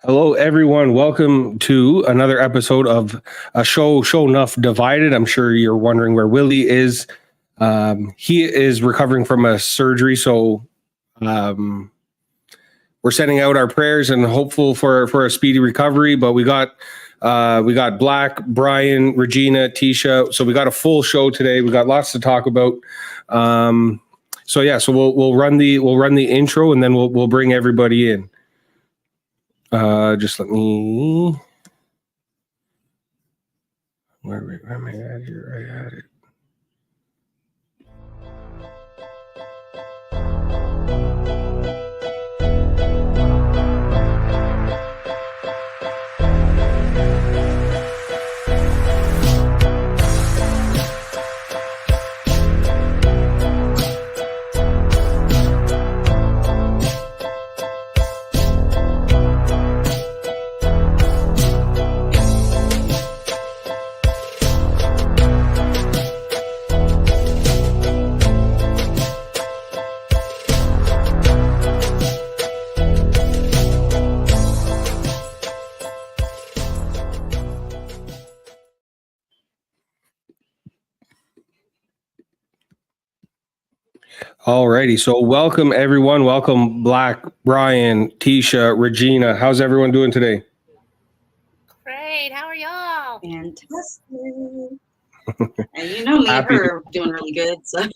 Hello, everyone. Welcome to another episode of a show enough divided. I'm sure you're wondering where Willie is. He is recovering from a surgery, so we're sending out our prayers and hopeful for a speedy recovery. But we got Black, Brian, Regina, Tisha. So we got a full show today. We got lots to talk about. So we'll run the intro and then we'll bring everybody in. Just let me. Where am I at here? I had it. Alrighty, so welcome everyone. Welcome Black, Brian, Tisha, Regina. How's everyone doing today? Great. How are y'all? Fantastic. And you know me and her are doing really good, so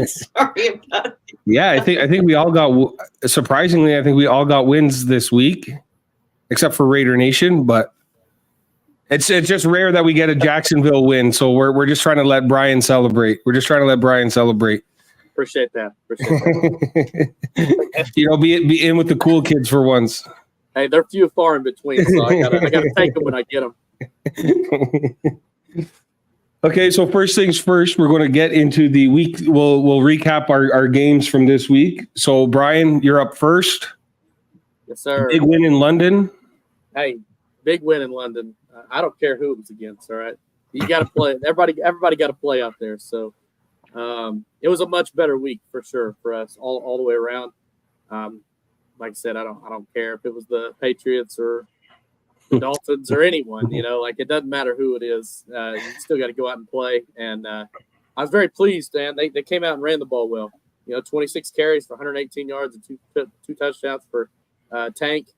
sorry about it. Yeah, I think we all got surprisingly. I think we all got wins this week, except for Raider Nation. But it's just rare that we get a Jacksonville win. So we're just trying to let Brian celebrate. Appreciate that. Be in with the cool kids for once. Hey, they're few and far in between, so I gotta take them when I get them. Okay, so first things first, we're going to get into the week. We'll recap our games from this week. So Brian, you're up first. Yes, sir. Big win in London. Hey, big win in London. I don't care who it was against. All right, you got to play. Everybody got to play out there. So. It was a much better week for sure for us all the way around. Like I said, I don't care if it was the Patriots or the Dolphins or anyone, it doesn't matter who it is. You still got to go out and play. And I was very pleased, man. They came out and ran the ball well. 26 carries for 118 yards and two touchdowns for Tank,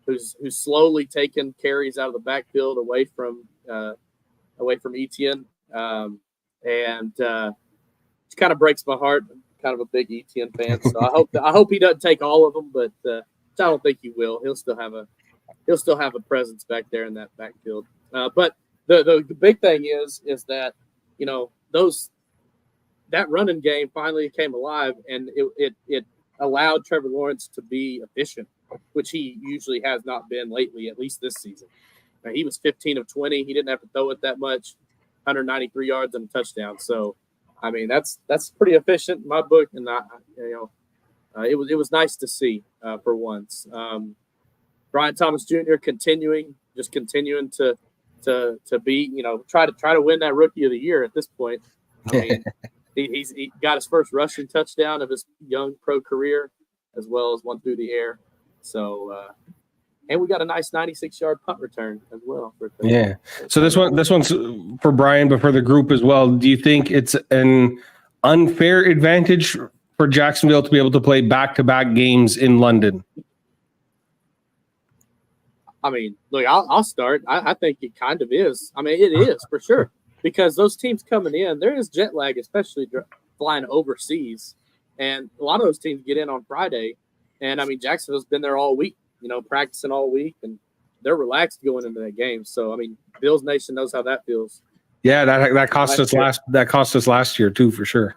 who's slowly taken carries out of the backfield away from Etienne. It kind of breaks my heart. I'm kind of a big Etienne fan, so I hope he doesn't take all of them, but I don't think he will. He'll still have a presence back there in that backfield. But the big thing is that that running game finally came alive, and it allowed Trevor Lawrence to be efficient, which he usually has not been lately, at least this season. He was 15 of 20. He didn't have to throw it that much, 193 yards and a touchdown. So. I mean, that's pretty efficient in my book, and it was nice to see for once. Brian Thomas Jr. continuing to be, try to win that Rookie of the Year at this point. I mean, he got his first rushing touchdown of his young pro career, as well as one through the air. So. And we got a nice 96-yard punt return as well. Yeah. So this one's for Brian, but for the group as well. Do you think it's an unfair advantage for Jacksonville to be able to play back-to-back games in London? I mean, look, I'll start. I think it kind of is. I mean, it is for sure, because those teams coming in, there is jet lag, especially flying overseas. And a lot of those teams get in on Friday. And, I mean, Jacksonville's been there all week. Practicing all week, and they're relaxed going into that game. So, I mean, Bills Nation knows how that feels. Yeah, that cost us last year too, for sure.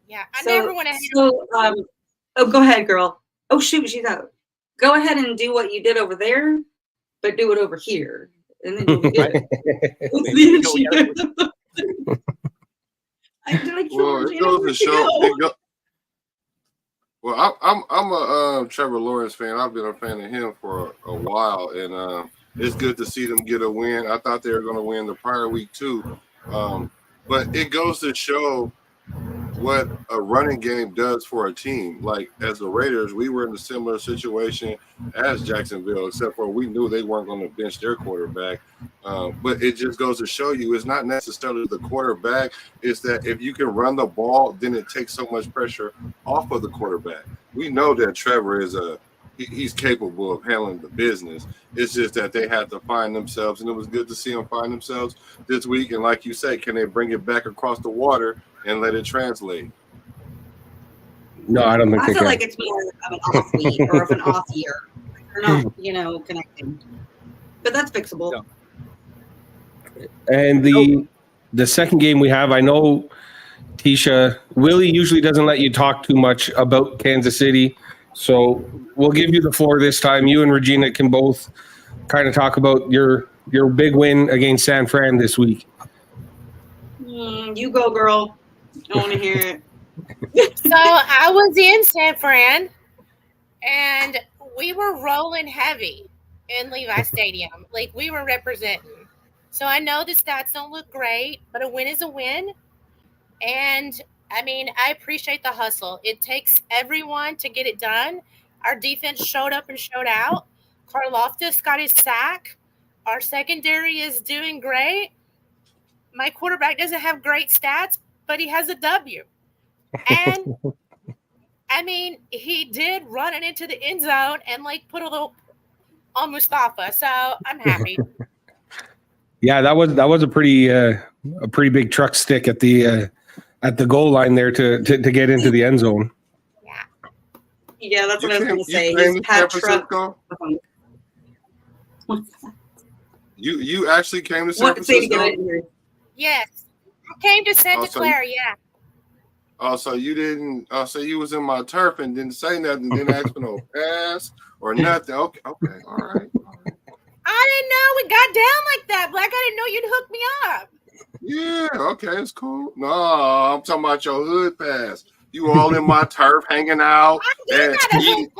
Yeah, I never want to. So, go ahead, girl. Oh shoot, she's out. Go ahead and do what you did over there, but do it over here, and then you'll be good. Well, it goes to show. Well, I'm a Trevor Lawrence fan. I've been a fan of him for a while, and it's good to see them get a win. I thought they were going to win the prior week too, but it goes to show what a running game does for a team. Like as the Raiders, we were in a similar situation as Jacksonville, except for we knew they weren't going to bench their quarterback. But it just goes to show you it's not necessarily the quarterback. It's that if you can run the ball, then it takes so much pressure off of the quarterback. We know that Trevor is he's capable of handling the business. It's just that they had to find themselves, and it was good to see them find themselves this week. And like you say, can they bring it back across the water and let it translate? No, I don't think I they feel can. like it's more of an off week or of an off year. They're not, connecting. But that's fixable. Yeah. And the second game we have, I know, Tisha, Willie usually doesn't let you talk too much about Kansas City. So we'll give you the floor this time. You and Regina can both kind of talk about your big win against San Fran this week. You go, girl. I want to hear it. So I was in San Fran, and we were rolling heavy in Levi Stadium. Like, we were representing. So I know the stats don't look great, but a win is a win. And I mean, I appreciate the hustle. It takes everyone to get it done. Our defense showed up and showed out. Karlaftis got his sack. Our secondary is doing great. My quarterback doesn't have great stats, but he has a W. And I mean, he did run it into the end zone and put a little on Mustafa. So I'm happy. Yeah, that was a pretty big truck stick at the goal line there to get into the end zone. Yeah, that's what I was going to say. He's He's Pat Truck. You actually came to San Francisco? Yes. I came to Santa Clara, yeah. Oh, so you didn't. Oh, so you was in my turf and didn't say nothing, didn't ask for no pass or nothing. Okay, all right. I didn't know we got down like that, Black. I didn't know you'd hook me up. Yeah, okay, it's cool. No, I'm talking about your hood pass. You all in my turf, hanging out and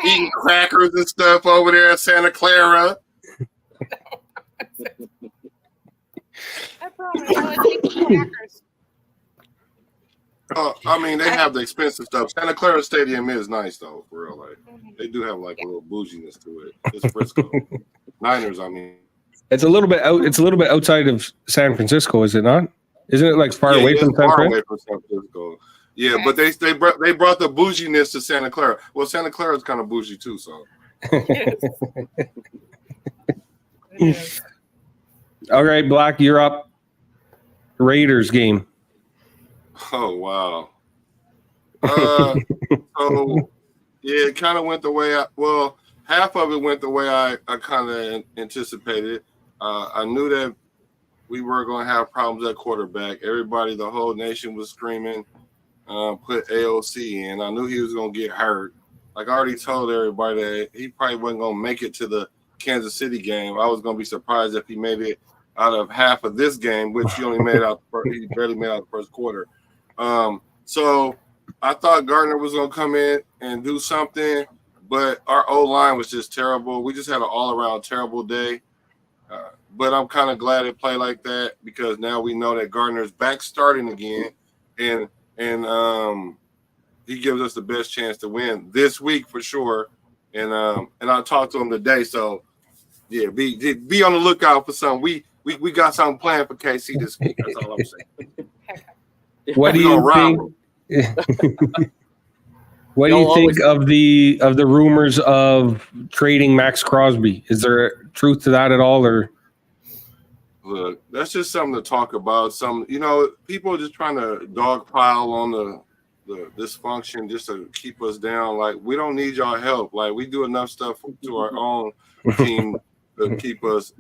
eating crackers and stuff over there in Santa Clara. I promise. I was eating crackers. I mean, they have the expensive stuff. Santa Clara Stadium is nice though, for real. They do have a little bouginess to it. It's Frisco. Niners, I mean. It's a little bit outside of San Francisco, is it not? Isn't it far away from San Fran? Away from San Francisco. Yeah, but they brought the bouginess to Santa Clara. Well, Santa Clara is kind of bougie too, so. All right, Black, you're up. Raiders game. Oh wow. So yeah, it kind of went the way half of it went the way I kind of anticipated. I knew that we were going to have problems at quarterback. Everybody, the whole nation was screaming, put AOC in. I knew he was going to get hurt. Like I already told everybody that he probably wasn't going to make it to the Kansas City game. I was going to be surprised if he made it out of half of this game, which he only made out. He barely made out the first quarter. So I thought Gardner was going to come in and do something, but our O-line was just terrible. We just had an all-around terrible day. But I'm kind of glad it played like that because now we know that Gardner's back starting again, and he gives us the best chance to win this week for sure. And I talked to him today, so yeah, be on the lookout for something. We got something planned for KC this week. That's all I'm saying. What do you think? What do you think of the rumors of trading Max Crosby? Is there truth to that at all, or? Look, that's just something to talk about. People are just trying to dogpile on the dysfunction just to keep us down. Like, we don't need y'all help. Like, we do enough stuff to our own team to keep us,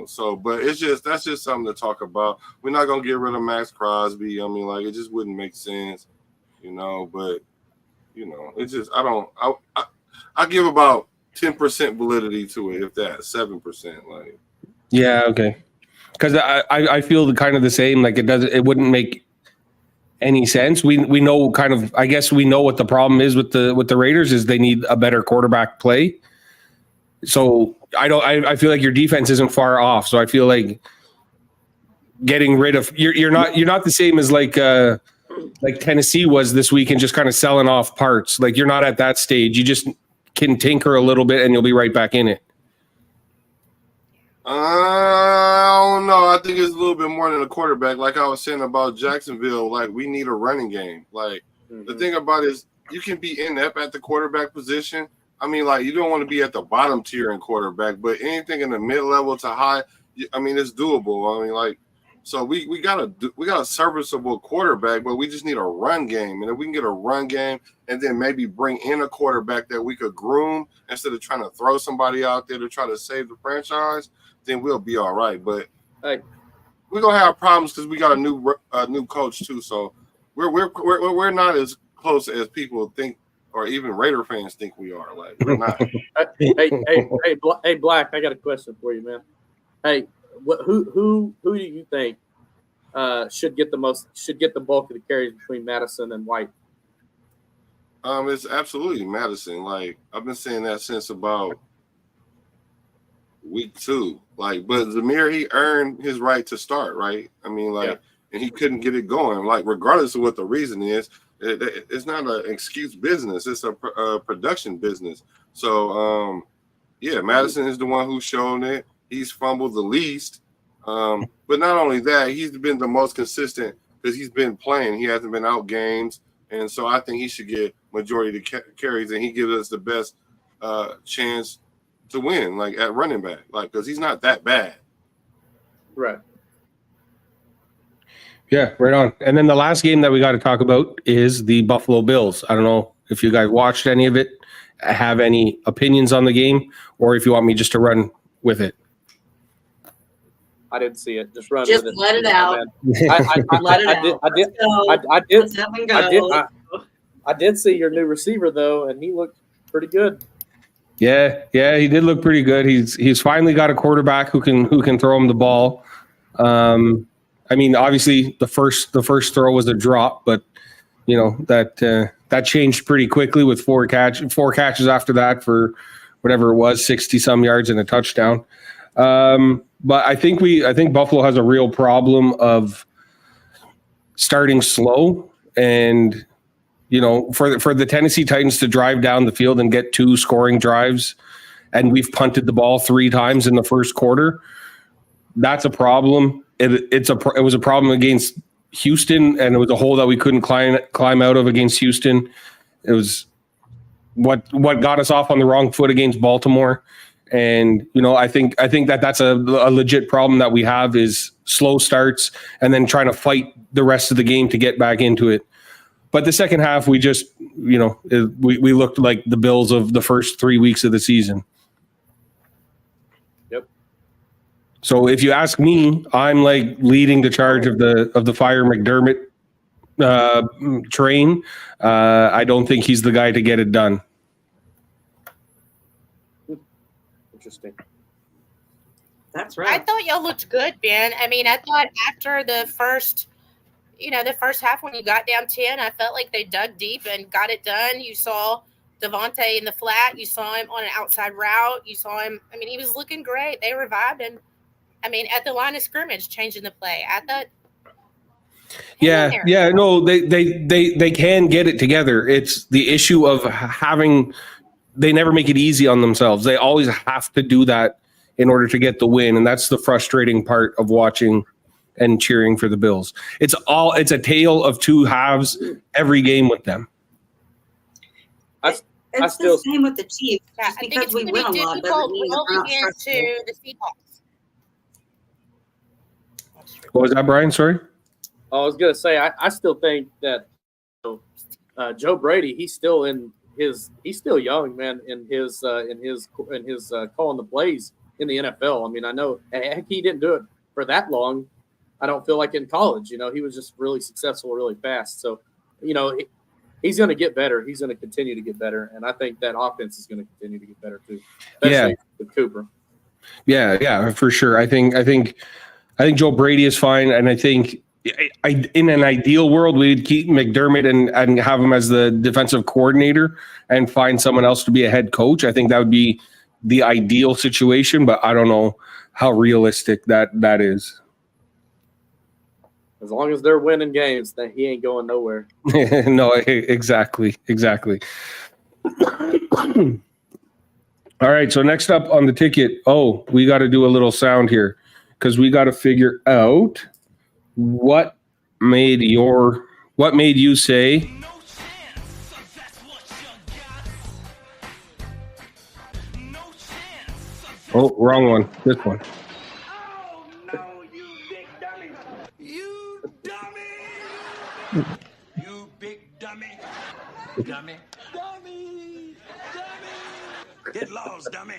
So, but that's just something to talk about. We're not gonna get rid of Max Crosby. I mean, it just wouldn't make sense, But it's just I give about 10% validity to it, if that 7%. Yeah, okay. Because I feel kind of the same. It wouldn't make any sense. We know I guess we know what the problem is with the Raiders is they need a better quarterback play. So I feel like your defense isn't far off. So I feel like getting rid of you're not the same as like Tennessee was this week and just kind of selling off parts. Like you're not at that stage. You just can tinker a little bit and you'll be right back in it. I don't know. I think it's a little bit more than a quarterback. Like I was saying about Jacksonville, like we need a running game. Like the thing about it is you can be inept at the quarterback position. I mean, like you don't want to be at the bottom tier in quarterback, but anything in the mid-level to high, I mean, it's doable. I mean, like, so we got a serviceable quarterback, but we just need a run game. And if we can get a run game and then maybe bring in a quarterback that we could groom instead of trying to throw somebody out there to try to save the franchise, then we'll be all right. But Hey, we're gonna have problems because we got a new coach too. So we're not as close as people think, or even Raider fans think we are. Like we're not. hey, Black, I got a question for you, man. Hey, who do you think should get the bulk of the carries between Madison and White? It's absolutely Madison. Like I've been saying that since about week 2. Like, but Zamir, he earned his right to start, right? I mean, like, and he couldn't get it going. Like, regardless of what the reason is, it's not an excuse business. It's a production business. So, yeah, Madison is the one who's shown it. He's fumbled the least. But not only that, he's been the most consistent because he's been playing. He hasn't been out games. And so I think he should get majority of the carries, and he gives us the best chance to win, like at running back, like because he's not that bad. Right. Yeah, right on. And then the last game that we got to talk about is the Buffalo Bills. I don't know if you guys watched any of it, have any opinions on the game, or if you want me just to run with it. I didn't see it. Just run Just with it. let it out. Let it out. I did see your new receiver though, and he looked pretty good. Yeah, he did look pretty good. He's finally got a quarterback who can throw him the ball. I mean, obviously the first throw was a drop, but you know that changed pretty quickly with four catches after that for whatever it was, 60 some yards and a touchdown. But I think Buffalo has a real problem of starting slow, and you know, for the Tennessee Titans to drive down the field and get 2 scoring drives, and we've punted the ball 3 times in the first quarter, that's a problem. It was a problem against Houston, and it was a hole that we couldn't climb out of against Houston. It was what got us off on the wrong foot against Baltimore. And, you know, I think that's a legit problem that we have is slow starts and then trying to fight the rest of the game to get back into it. But the second half, we just, you know, we looked like the Bills of the first 3 weeks of the season. Yep. So if you ask me, I'm like leading the charge of the Fire McDermott train. I don't think he's the guy to get it done. Interesting. That's I right. thought y'all looked good, Ben. I mean, I thought after the first half when you got down 10, I felt like they dug deep and got it done. You saw Devontae in the flat. You saw him on an outside route. You saw him. I mean, he was looking great. They revived him. I mean, at the line of scrimmage, changing the play. I thought. Yeah. No, they can get it together. It's the issue of having. They never make it easy on themselves. They always have to do that in order to get the win, and that's the frustrating part of watching and cheering for the Bills. It's a tale of 2 halves every game with them. It's the same with the Chiefs. Yeah, Just I think because it's we going win to a be lot difficult doesn't mean we're rolling not stressful. into the Seahawks. What was that, Brian? Sorry. I was gonna say I still think that Joe Brady he's still young, man, in his calling the plays in the NFL. I mean, I know heck, he didn't do it for that long. I don't feel like in college, you know, he was just really successful really fast. So, you know, he's going to get better. He's going to continue to get better, and I think that offense is going to continue to get better too, especially with Cooper. Yeah, for sure. I think Joe Brady is fine, and I think in an ideal world we'd keep McDermott and have him as the defensive coordinator and find someone else to be a head coach. I think that would be the ideal situation, but I don't know how realistic that is. As long as they're winning games, that he ain't going nowhere. No, exactly. All right, so next up on the ticket, we got to do a little sound here because we got to figure out what made you say wrong one. This one. Oh no, you big dummy! You dummy! You big dummy! Dummy! Dummy! Dummy! Get lost, dummy!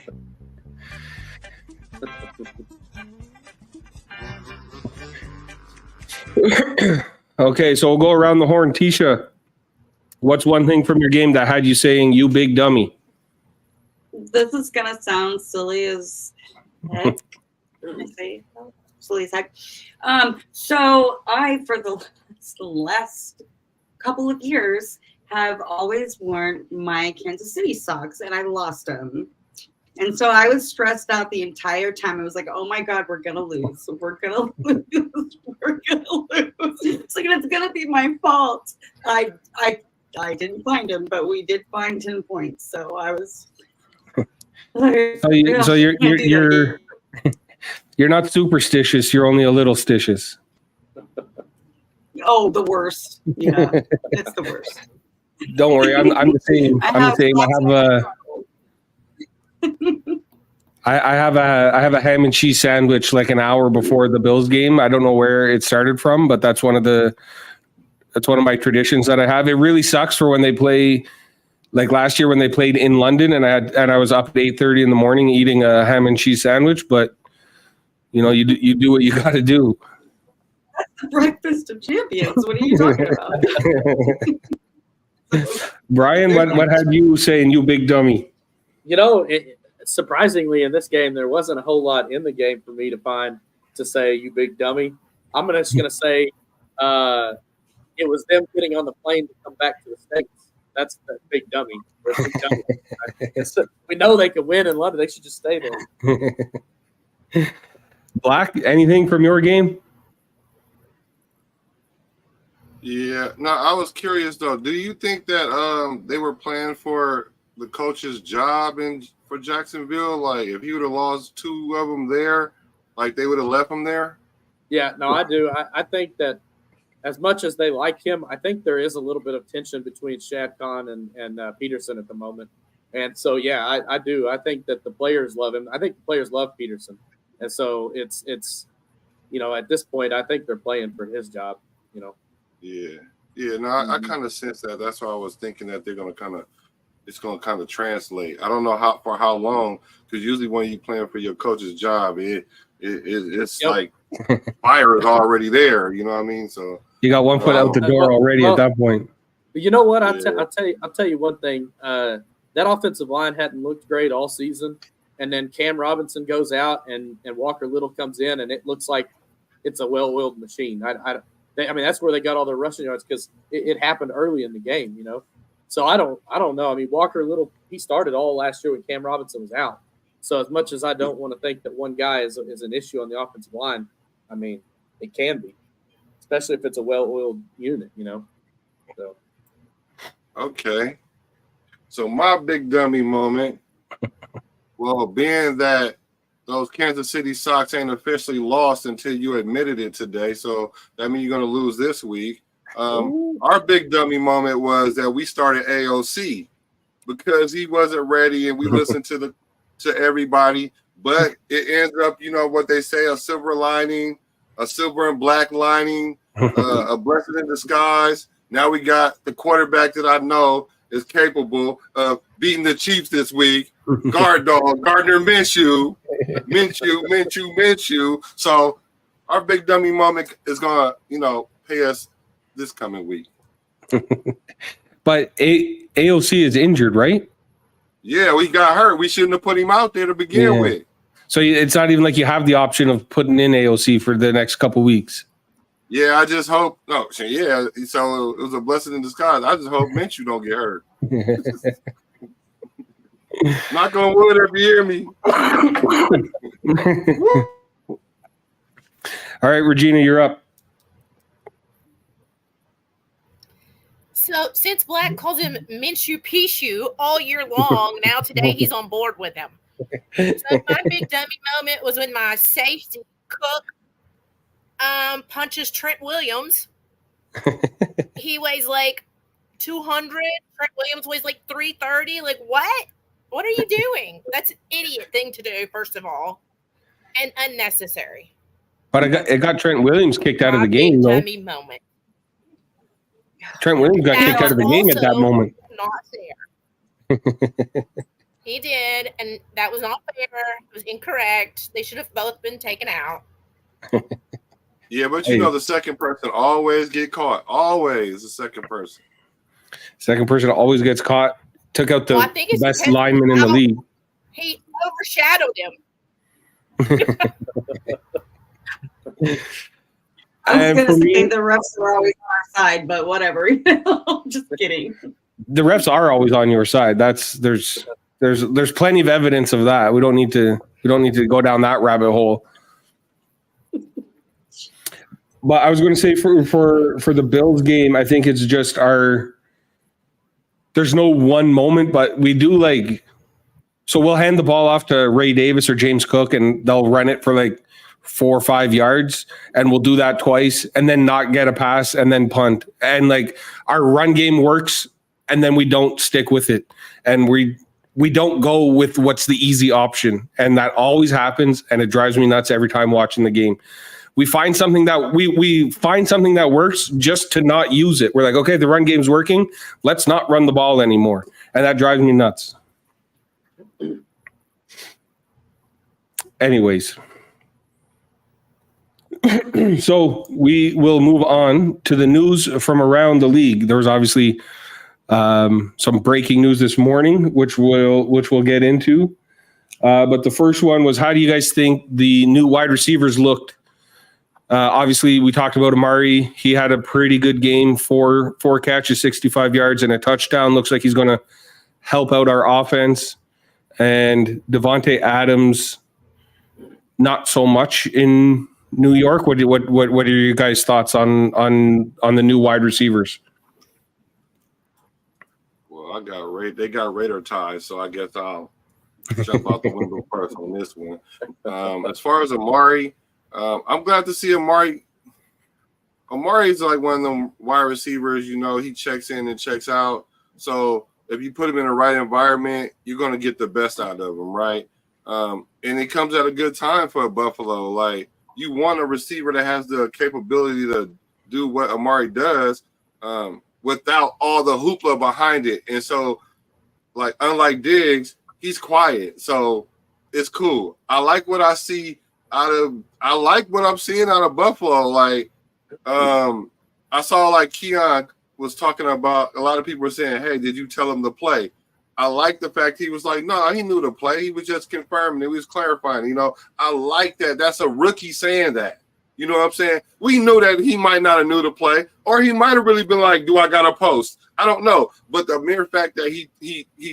Okay, so we'll go around the horn. Tisha, what's one thing from your game that had you saying "you big dummy"? This is gonna sound silly as heck. Did I say silly as heck? So I, for the last couple of years, have always worn my Kansas City socks, and I lost them. And so I was stressed out the entire time. I was like, oh my God, we're going to lose. We're going to lose. We're going to lose. It's like, it's going to be my fault. I didn't find them, but we did find 10 points. So I was. So you're not superstitious. You're only a little stitious. Oh, the worst. Yeah, it's the worst. Don't worry. I'm the same. I'm the same. I have a ham and cheese sandwich like an hour before the Bills game. I don't know where it started from, but that's one of my traditions that I have. It really sucks for when they play, like last year when they played in London, and I was up at 8:30 in the morning eating a ham and cheese sandwich. But you know, you do what you got to do. That's the breakfast of champions. What are you talking about? Brian, what had you saying, you big dummy? You know, surprisingly, in this game, there wasn't a whole lot in the game for me to find to say, you big dummy. I'm just going to say it was them getting on the plane to come back to the States. That's the big dummy. Big dummy. Right? We know they could win in London. They should just stay there. Black, anything from your game? Yeah. No, I was curious, though. Do you think that they were playing for the coach's job for Jacksonville? Like, if he would have lost two of them there, like they would have left him there? Yeah, no, I do. I think that as much as they like him, I think there is a little bit of tension between Shad Khan and Peterson at the moment. And so, yeah, I do. I think that the players love him. I think the players love Peterson. And so it's you know, at this point, I think they're playing for his job, you know. Yeah. Yeah, no, I kind of sense that. That's why I was thinking that they're going to it's going to kind of translate. I don't know how long, because usually when you're playing for your coach's job, it's like fire is already there. You know what I mean? So you got one foot out the door already at that point. But you know what? I'll tell you one thing. That offensive line hadn't looked great all season, and then Cam Robinson goes out and Walker Little comes in, and it looks like it's a well-oiled machine. I mean, that's where they got all their rushing yards because it happened early in the game, you know. So I don't know. I mean, Walker Little, he started all last year when Cam Robinson was out. So as much as I don't want to think that one guy is an issue on the offensive line, I mean, it can be, especially if it's a well-oiled unit, you know. So. Okay. So my big dummy moment, well, being that those Kansas City Sox ain't officially lost until you admitted it today, so that means you're going to lose this week. Our big dummy moment was that we started AOC because he wasn't ready, and we listened to everybody. But it ends up, you know what they say, a silver lining, a silver and black lining, a blessing in disguise. Now we got the quarterback that I know is capable of beating the Chiefs this week. Guard dog, Gardner Minshew. So our big dummy moment is gonna, you know, pay us this coming week. But AOC is injured, right? Yeah, we got hurt. We shouldn't have put him out there to begin with. So it's not even like you have the option of putting in AOC for the next couple weeks. Yeah, I just hope. No, yeah. So it was a blessing in disguise. I just hope Minshew don't get hurt. Knock on wood if you hear me. All right, Regina, you're up. So since Black calls him Minshew Pishu all year long, now today he's on board with him. So my big dummy moment was when my safety Cook punches Trent Williams. He weighs like 200. Trent Williams weighs like 330. Like, what? What are you doing? That's an idiot thing to do, first of all, and unnecessary. But it got Trent Williams kicked out of the game, though. Dummy moment. Trent Williams got kicked out of the game at that moment. Not fair. He did, and that was not fair. It was incorrect. They should have both been taken out. Yeah, but you know the second person always get caught. Always the second person. Second person always gets caught. Took out the best lineman in the league. He overshadowed him. I was going to say the refs are always on our side, but whatever. Just kidding. The refs are always on your side. There's plenty of evidence of that. We don't need to go down that rabbit hole. But I was going to say for the Bills game, I think it's just there's no one moment, but we do so we'll hand the ball off to Ray Davis or James Cook and they'll run it for like 4 or 5 yards, and we'll do that twice and then not get a pass and then punt. And like our run game works and then we don't stick with it. And we don't go with what's the easy option. And that always happens, and it drives me nuts every time watching the game. We find something that we find something that works just to not use it. We're like, okay, the run game's working. Let's not run the ball anymore. And that drives me nuts. Anyways. So we will move on to the news from around the league. There was obviously some breaking news this morning, which we'll get into. But the first one was, how do you guys think the new wide receivers looked? Obviously, we talked about Amari. He had a pretty good game, four catches, 65 yards, and a touchdown. Looks like he's going to help out our offense. And Devontae Adams, not so much in New York. What are your guys' thoughts on the new wide receivers? Well, they got Raider ties, so I guess I'll jump out the window first on this one. As far as Amari, I'm glad to see Amari. Amari's like one of them wide receivers, he checks in and checks out. So if you put him in the right environment, you're going to get the best out of him, right? And it comes at a good time for Buffalo. Like, you want a receiver that has the capability to do what Amari does without all the hoopla behind it. And so, like, unlike Diggs, he's quiet. So it's cool. I like what I see I like what I'm seeing out of Buffalo. Like, I saw like Keon was talking about, a lot of people were saying, hey, did you tell him to play? I like the fact he was like, no, he knew to play. He was just confirming. He was clarifying. I like that. That's a rookie saying that. You know what I'm saying? We knew that he might not have knew to play, or he might have really been like, do I got a post? I don't know. But the mere fact that he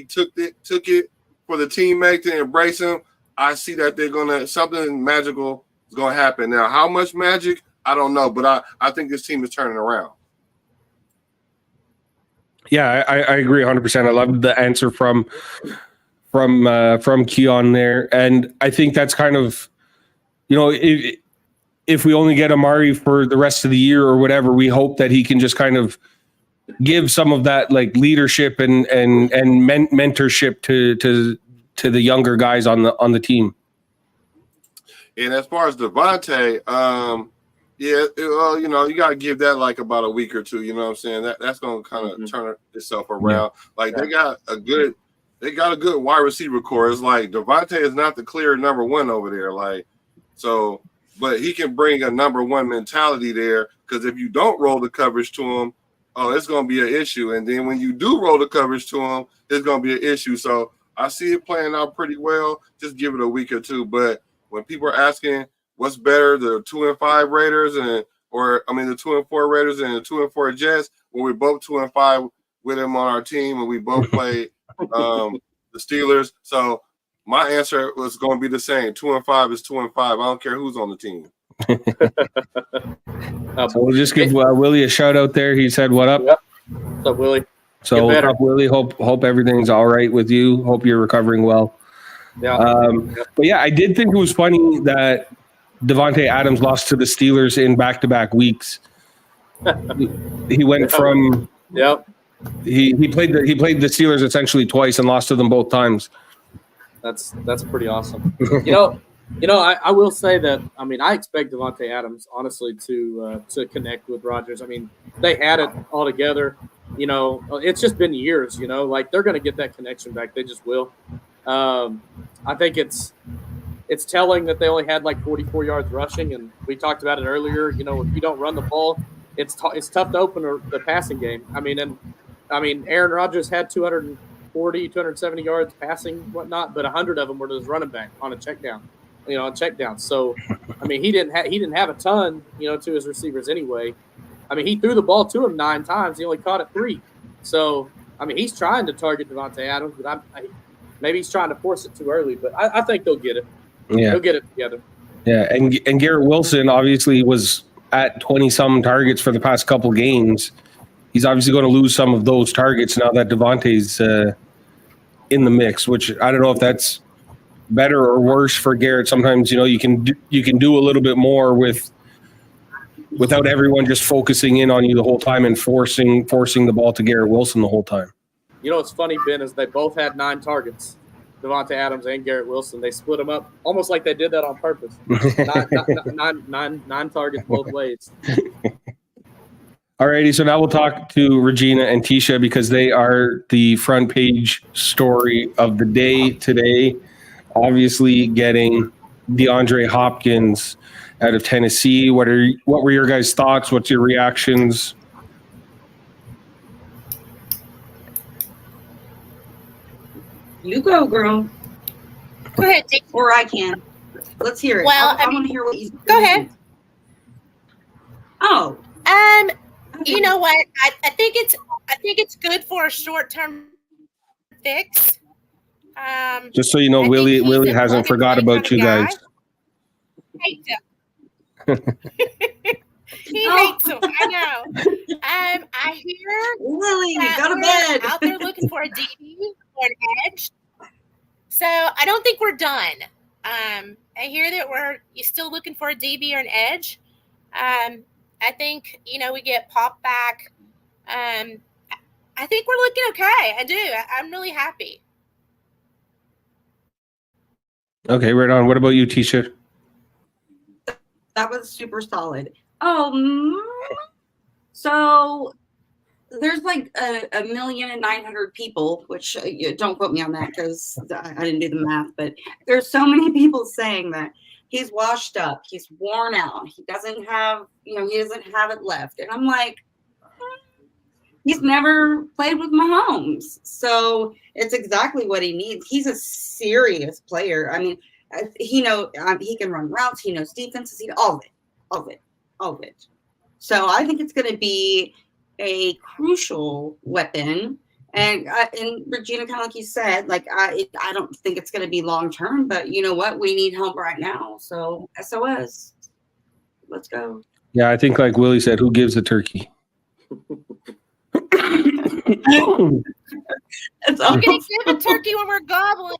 took it for the teammate to embrace him, I see that something magical is going to happen. Now, how much magic? I don't know, but I think this team is turning around. Yeah, I agree 100%. I love the answer from Keon there, and I think that's kind of, if we only get Amari for the rest of the year or whatever, we hope that he can just kind of give some of that like leadership and mentorship to the younger guys on the team. And as far as Devontae, you got to give that like about a week or two. You know what I'm saying? That's going to kind of turn itself around. Yeah. Like they got a good wide receiver core. It's like Devontae is not the clear number one over there. Like, so, but he can bring a number one mentality there, because if you don't roll the coverage to him, it's going to be an issue. And then when you do roll the coverage to him, it's going to be an issue. So I see it playing out pretty well. Just give it a week or two. But when people are asking what's better, the 2-5 Raiders the 2-4 Raiders and the 2-4 Jets, well, we're both 2-5 with him on our team, and we both play the Steelers. So my answer was going to be the same. 2-5 is 2-5. I don't care who's on the team. So we'll just give Willie a shout out there. He said, "What up?" Yep. What's up, Willie? So, Get better. Willie, hope everything's all right with you. Hope you're recovering well. Yeah. But yeah, I did think it was funny that Davante Adams lost to the Steelers in back-to-back weeks. He went from Yep. he played the Steelers essentially twice and lost to them both times. That's pretty awesome. I will say that, I mean, I expect Davante Adams, honestly, to connect with Rodgers. I mean, they had it all together. It's just been years, like they're going to get that connection back. They just will. I think it's telling that they only had like 44 yards rushing, and we talked about it earlier. If you don't run the ball, it's tough to open the passing game. I mean, Aaron Rodgers had 240, 270 yards passing, whatnot, but 100 of them were to his running back on a check down. So, I mean, he didn't have a ton, to his receivers anyway. I mean, he threw the ball to him 9 times. He only caught it 3. So, I mean, he's trying to target Davante Adams, but maybe he's trying to force it too early. But I think they'll get it. Yeah, they'll get it together. Yeah, and Garrett Wilson obviously was at 20-some targets for the past couple games. He's obviously going to lose some of those targets now that Davante's in the mix, which I don't know if that's better or worse for Garrett. Sometimes, you can do a little bit more without everyone just focusing in on you the whole time and forcing the ball to Garrett Wilson the whole time. What's funny, Ben, is they both had 9 targets, Davante Adams and Garrett Wilson. They split them up almost like they did that on purpose. nine targets both ways. Alrighty, so now we'll talk to Regina and Tisha because they are the front page story of the day today. Obviously, getting DeAndre Hopkins out of Tennessee. What were your guys' thoughts? What's your reactions? You go, girl. Go ahead, Dick. Or I can. Let's hear it. Well, I want to hear what you Go ahead. Oh. You know what? I think it's good for a short-term fix. Just so you know, Willie hasn't forgot about you guys. Hates him. He hates him. I know. I hear Willie, that go to we're bed. out there looking for a DB or an edge. So I don't think we're done. I hear that you're still looking for a DB or an edge. I think, we get Pop back. I think we're looking okay. I do. I'm really happy. Okay, right on. What about you, Tisha? That was super solid. So there's like a 1,900,000 people, which don't quote me on that because I didn't do the math, but there's so many people saying that he's washed up, he's worn out, he doesn't have it left. And I'm like, he's never played with Mahomes. So it's exactly what he needs. He's a serious player. I mean, he can run routes, he knows defenses, all of it. So I think it's going to be a crucial weapon. And Regina, kind of like you said, like I don't think it's going to be long term, but you know what? We need help right now. So SOS, let's go. Yeah, I think like Willie said, who gives the turkey? It's We're going to give a turkey when we're gobbling.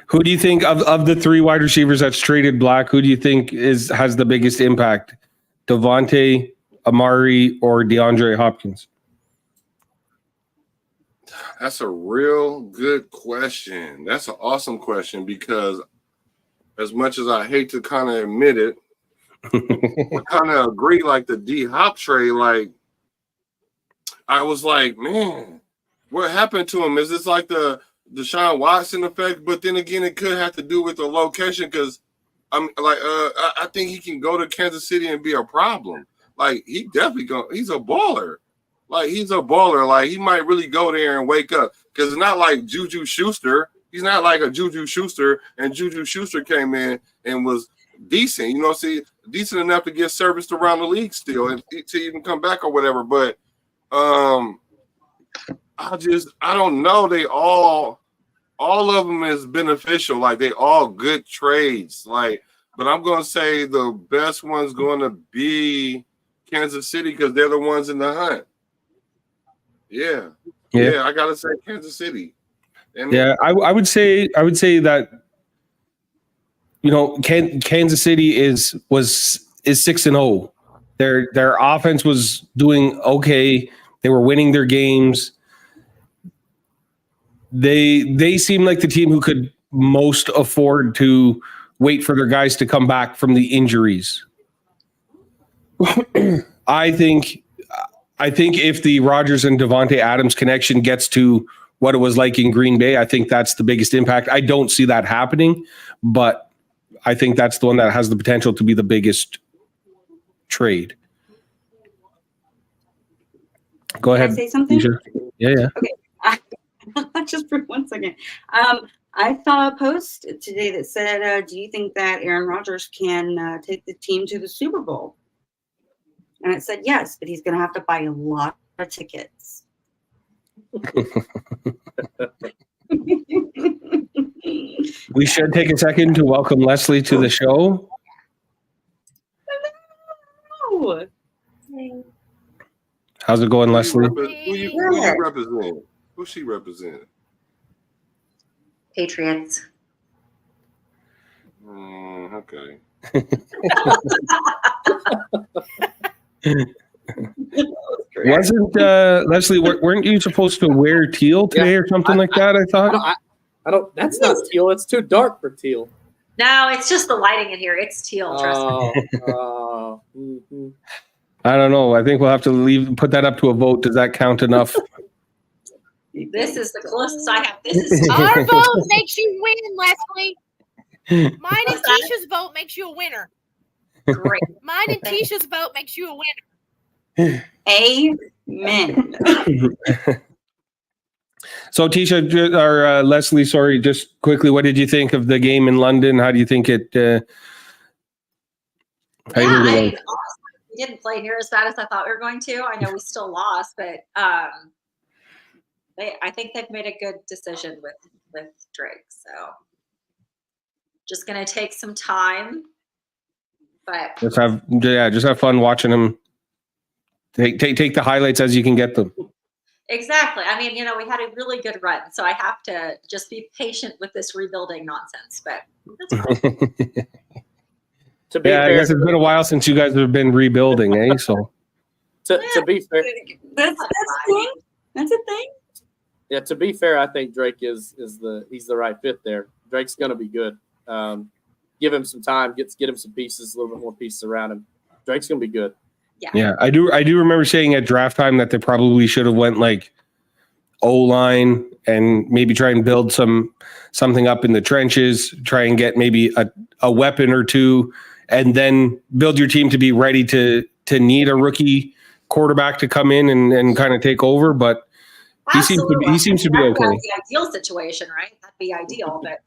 Who do you think of the 3 wide receivers that's traded Black? Who do you think has the biggest impact? Davante, Amari, or DeAndre Hopkins? That's a real good question. That's an awesome question because as much as I hate to kind of admit it, I kind of agree. Like the D-Hop trade, like I was like, man, what happened to him? Is this like the Deshaun Watson effect? But then again, it could have to do with the location because I think he can go to Kansas City and be a problem. Like he's a baller. Like he's a baller. Like he might really go there and wake up because it's not like Juju Schuster. He's not like a Juju Schuster, and Juju Schuster came in and was decent. Decent enough to get serviced around the league still and to even come back or whatever. But I don't know. They all of them is beneficial. Like they all good trades. Like, but I'm gonna say the best one's going to be Kansas City because they're the ones in the hunt. Yeah. Yeah. Yeah, I gotta say Kansas City. And Yeah, I would say that, you know, Kansas City is 6-0. Their offense was doing okay. They were winning their games. They seem like the team who could most afford to wait for their guys to come back from the injuries. I think if the Rodgers and Devontae Adams connection gets to what it was like in Green Bay, I think that's the biggest impact. I don't see that happening, but I think that's the one that has the potential to be the biggest trade. Go Can ahead. I say something? Keisha. Yeah. Okay. Just for 1 second. I saw a post today that said, do you think that Aaron Rodgers can take the team to the Super Bowl? And it said yes, but he's going to have to buy a lot of tickets. We should take a second to welcome Leslie to the show. No. How's it going, Leslie? who you represent? Who she represent? Patriots. Okay. Wasn't Leslie? Weren't you supposed to wear teal today or something like that? I thought. I don't. That's not teal. It's too dark for teal. No, it's just the lighting in here. It's teal. Trust me. Mhm. I don't know. I think we'll have to put that up to a vote. Does that count enough? This is the closest I have. This is Our vote makes you win, Leslie. Mine and Tisha's vote makes you a winner. great. Mine and Tisha's vote makes you a winner. Amen. So, Tisha or Leslie, sorry, just quickly, what did you think of the game in London? How do you think it? Honestly, we didn't play near as bad as I thought we were going to. I know we still lost, but I think they've made a good decision with Drake. So, just gonna take some time, but just have fun watching him. Take the highlights as you can get them. exactly. I mean, we had a really good run, so I have to just be patient with this rebuilding nonsense. But that's fine. To be Yeah, I fair, guess it's been a while since you guys have been rebuilding, eh? So to be fair, That's a thing. That's a thing. yeah. To be fair, I think Drake he's the right fit there. Drake's gonna be good. Give him some time. Get him some pieces, a little bit more pieces around him. Drake's gonna be good. yeah, I do remember saying at draft time that they probably should have went like O-line and maybe try and build something up in the trenches, try and get maybe a weapon or two, and then build your team to be ready to need a rookie quarterback to come in and kind of take over. But he seems to be That's okay. the ideal situation, right? That'd be ideal, but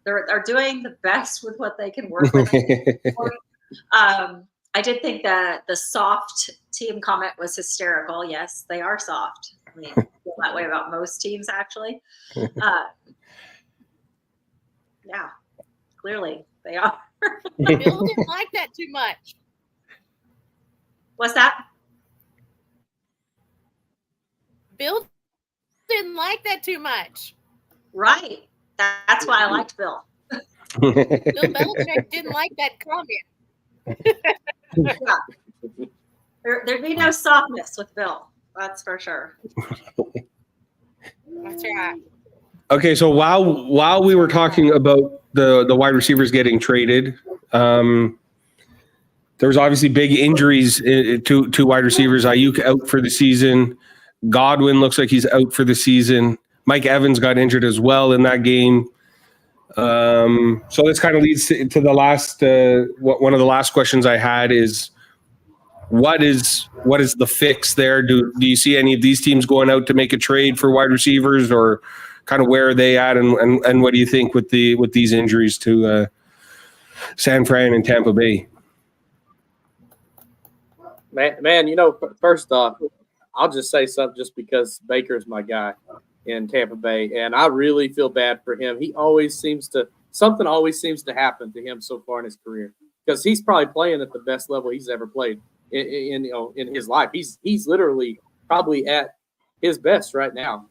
they're doing the best with what they can work with. I did think that the soft team comment was hysterical. Yes, they are soft. I mean, I feel that way about most teams, actually. Yeah, clearly they are. Bill didn't like that too much. What's that? Bill didn't like that too much. Right. That's why I liked Bill. Bill Belichick didn't like that comment. Yeah. There'd be no softness with Bill. That's for sure. That's right. Okay, so while we were talking about the wide receivers getting traded, there's obviously big injuries to wide receivers. Ayuk out for the season. Godwin looks like he's out for the season. Mike Evans got injured as well in that game. So this kind of leads to the last one of the last questions I had is what is the fix there? Do you see any of these teams going out to make a trade for wide receivers, or kind of where are they at, and what do you think with these injuries to San Fran and Tampa Bay? Man, first off, I'll just say something just because Baker's my guy in Tampa Bay, and I really feel bad for him. Something always seems to happen to him so far in his career, because he's probably playing at the best level he's ever played in his life. He's literally probably at his best right now.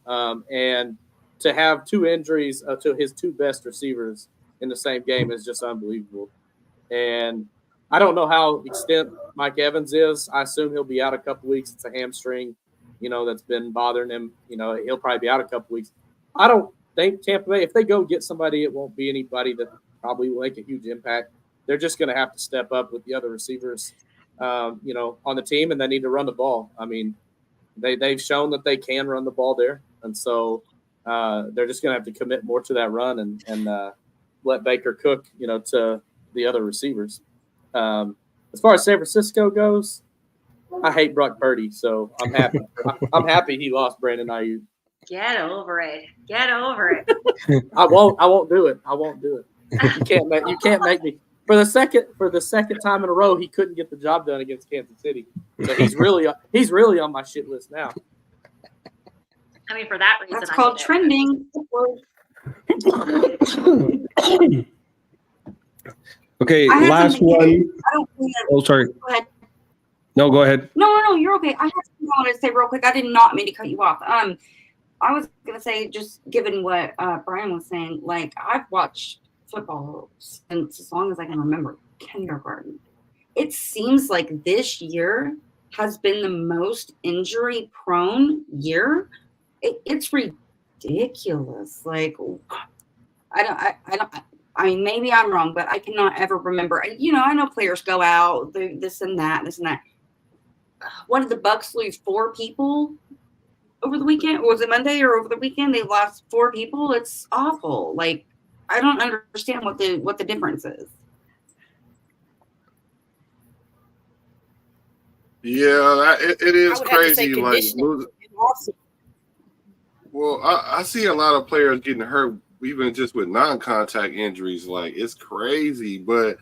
And to have 2 injuries to his 2 best receivers in the same game is just unbelievable. And I don't know how extent Mike Evans is. I assume he'll be out a couple weeks. It's a hamstring, that's been bothering him. He'll probably be out a couple weeks. I don't think Tampa Bay, if they go get somebody, it won't be anybody that probably will make a huge impact. They're just going to have to step up with the other receivers, on the team, and they need to run the ball. I mean, they've shown that they can run the ball there, and so they're just going to have to commit more to that run and let Baker cook, to the other receivers. As far as San Francisco goes, I hate Brock Purdy, so I'm happy. I'm happy he lost Brandon Ayuk. Get over it. Get over it. I won't do it. I won't do it. You can't make me. For the second time in a row, he couldn't get the job done against Kansas City. So he's really on my shit list now. I mean, for that reason, That's called trending. Okay, I had last something- one. I don't. Oh, sorry. Go ahead. No, go ahead. No, you're okay. I had something I wanted to say real quick. I did not mean to cut you off. I was gonna say, just given what Brian was saying, like I've watched football since as long as I can remember, kindergarten. It seems like this year has been the most injury-prone year. It's ridiculous. Like I don't. I mean, maybe I'm wrong, but I cannot ever remember. I know players go out, this and that. What did the Bucks lose? 4 people over the weekend? Was it Monday or over the weekend? They lost 4 people. It's awful. Like, I don't understand what the difference is. Yeah, it is I would have to say crazy. Like, conditioning. well, I see a lot of players getting hurt, even just with non-contact injuries. Like, it's crazy. But